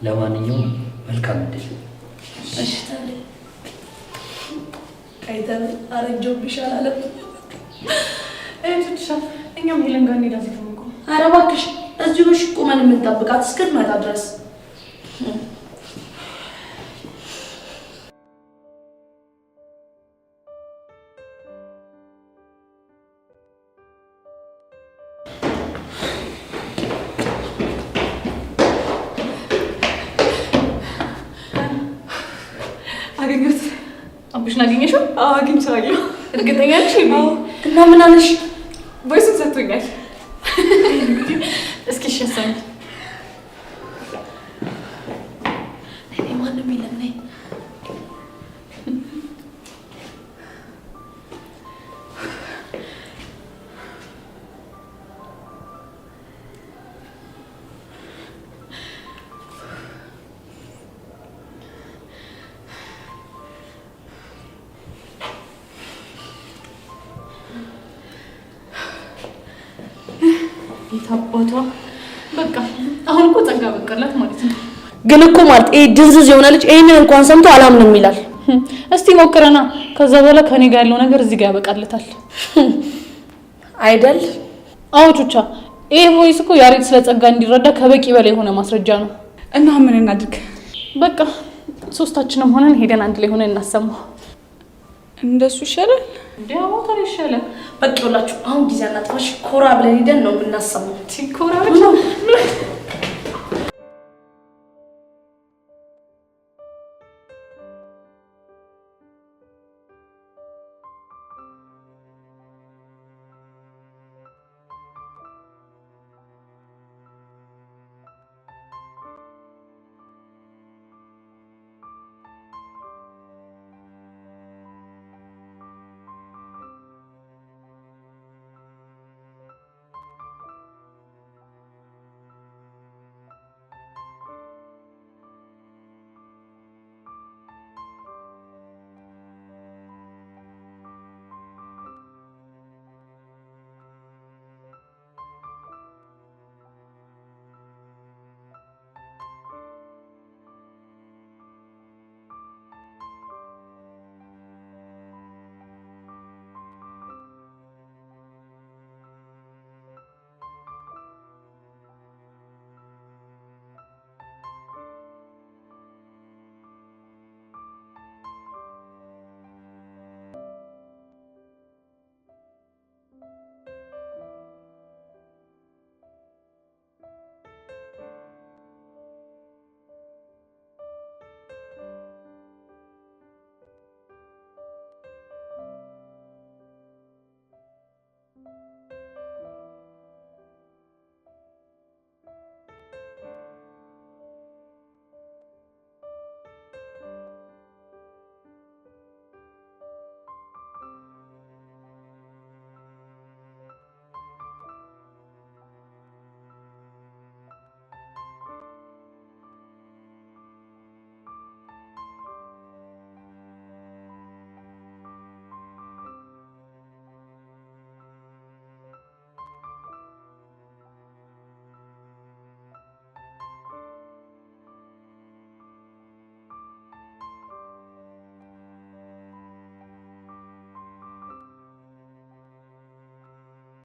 ለማንኛውም መልካም እድል። እሺ ታሪ አይተን አረጀውብሽ አላለም። ትንሽ እኛም ሄለን ጋር እንሄዳለን። ኧረ እባክሽ እዚሁ ነው ቁመን የምንጠብቃት እስክትመጣ ድረስ። አገኘሁት። አቡሽን አገኘሽው? አዎ አግኝቼዋለሁ። እርግጠኛ ነሽ? እና ምን አለሽ? ቮይሱን ሰጥቶኛል። እስኪ ሸሰኝ። እኔ ማንም የለም ነኝ። የታባቷ በቃ አሁን እኮ ጸጋ በቀላት ማለት ነው። ግን እኮ ማለት ይሄ ድንዝዝ የሆነ ልጅ ይሄንን እንኳን ሰምቶ አላምንም ይላል። እስቲ ሞክረና ከዛ በኋላ ከኔ ጋር ያለው ነገር እዚህ ጋር ያበቃለታል አይደል? አዎ ቹቻ፣ ይሄ ቮይስ እኮ ያሬድ ስለ ጸጋ እንዲረዳ ከበቂ በላይ የሆነ ማስረጃ ነው። እና ምን እናድርግ? በቃ ሶስታችንም ሆነን ሄደን አንድ ላይ ሆነን እናሰማው። እንደሱ ይሻላል። እንዲያው ታዲያ ይሻላል። በቃ ይኸውላችሁ አሁን ጊዜ አናጥፋሽ፣ ኮራ ብለን ሄደን ነው የምናሰማው። ኮራ ብቻ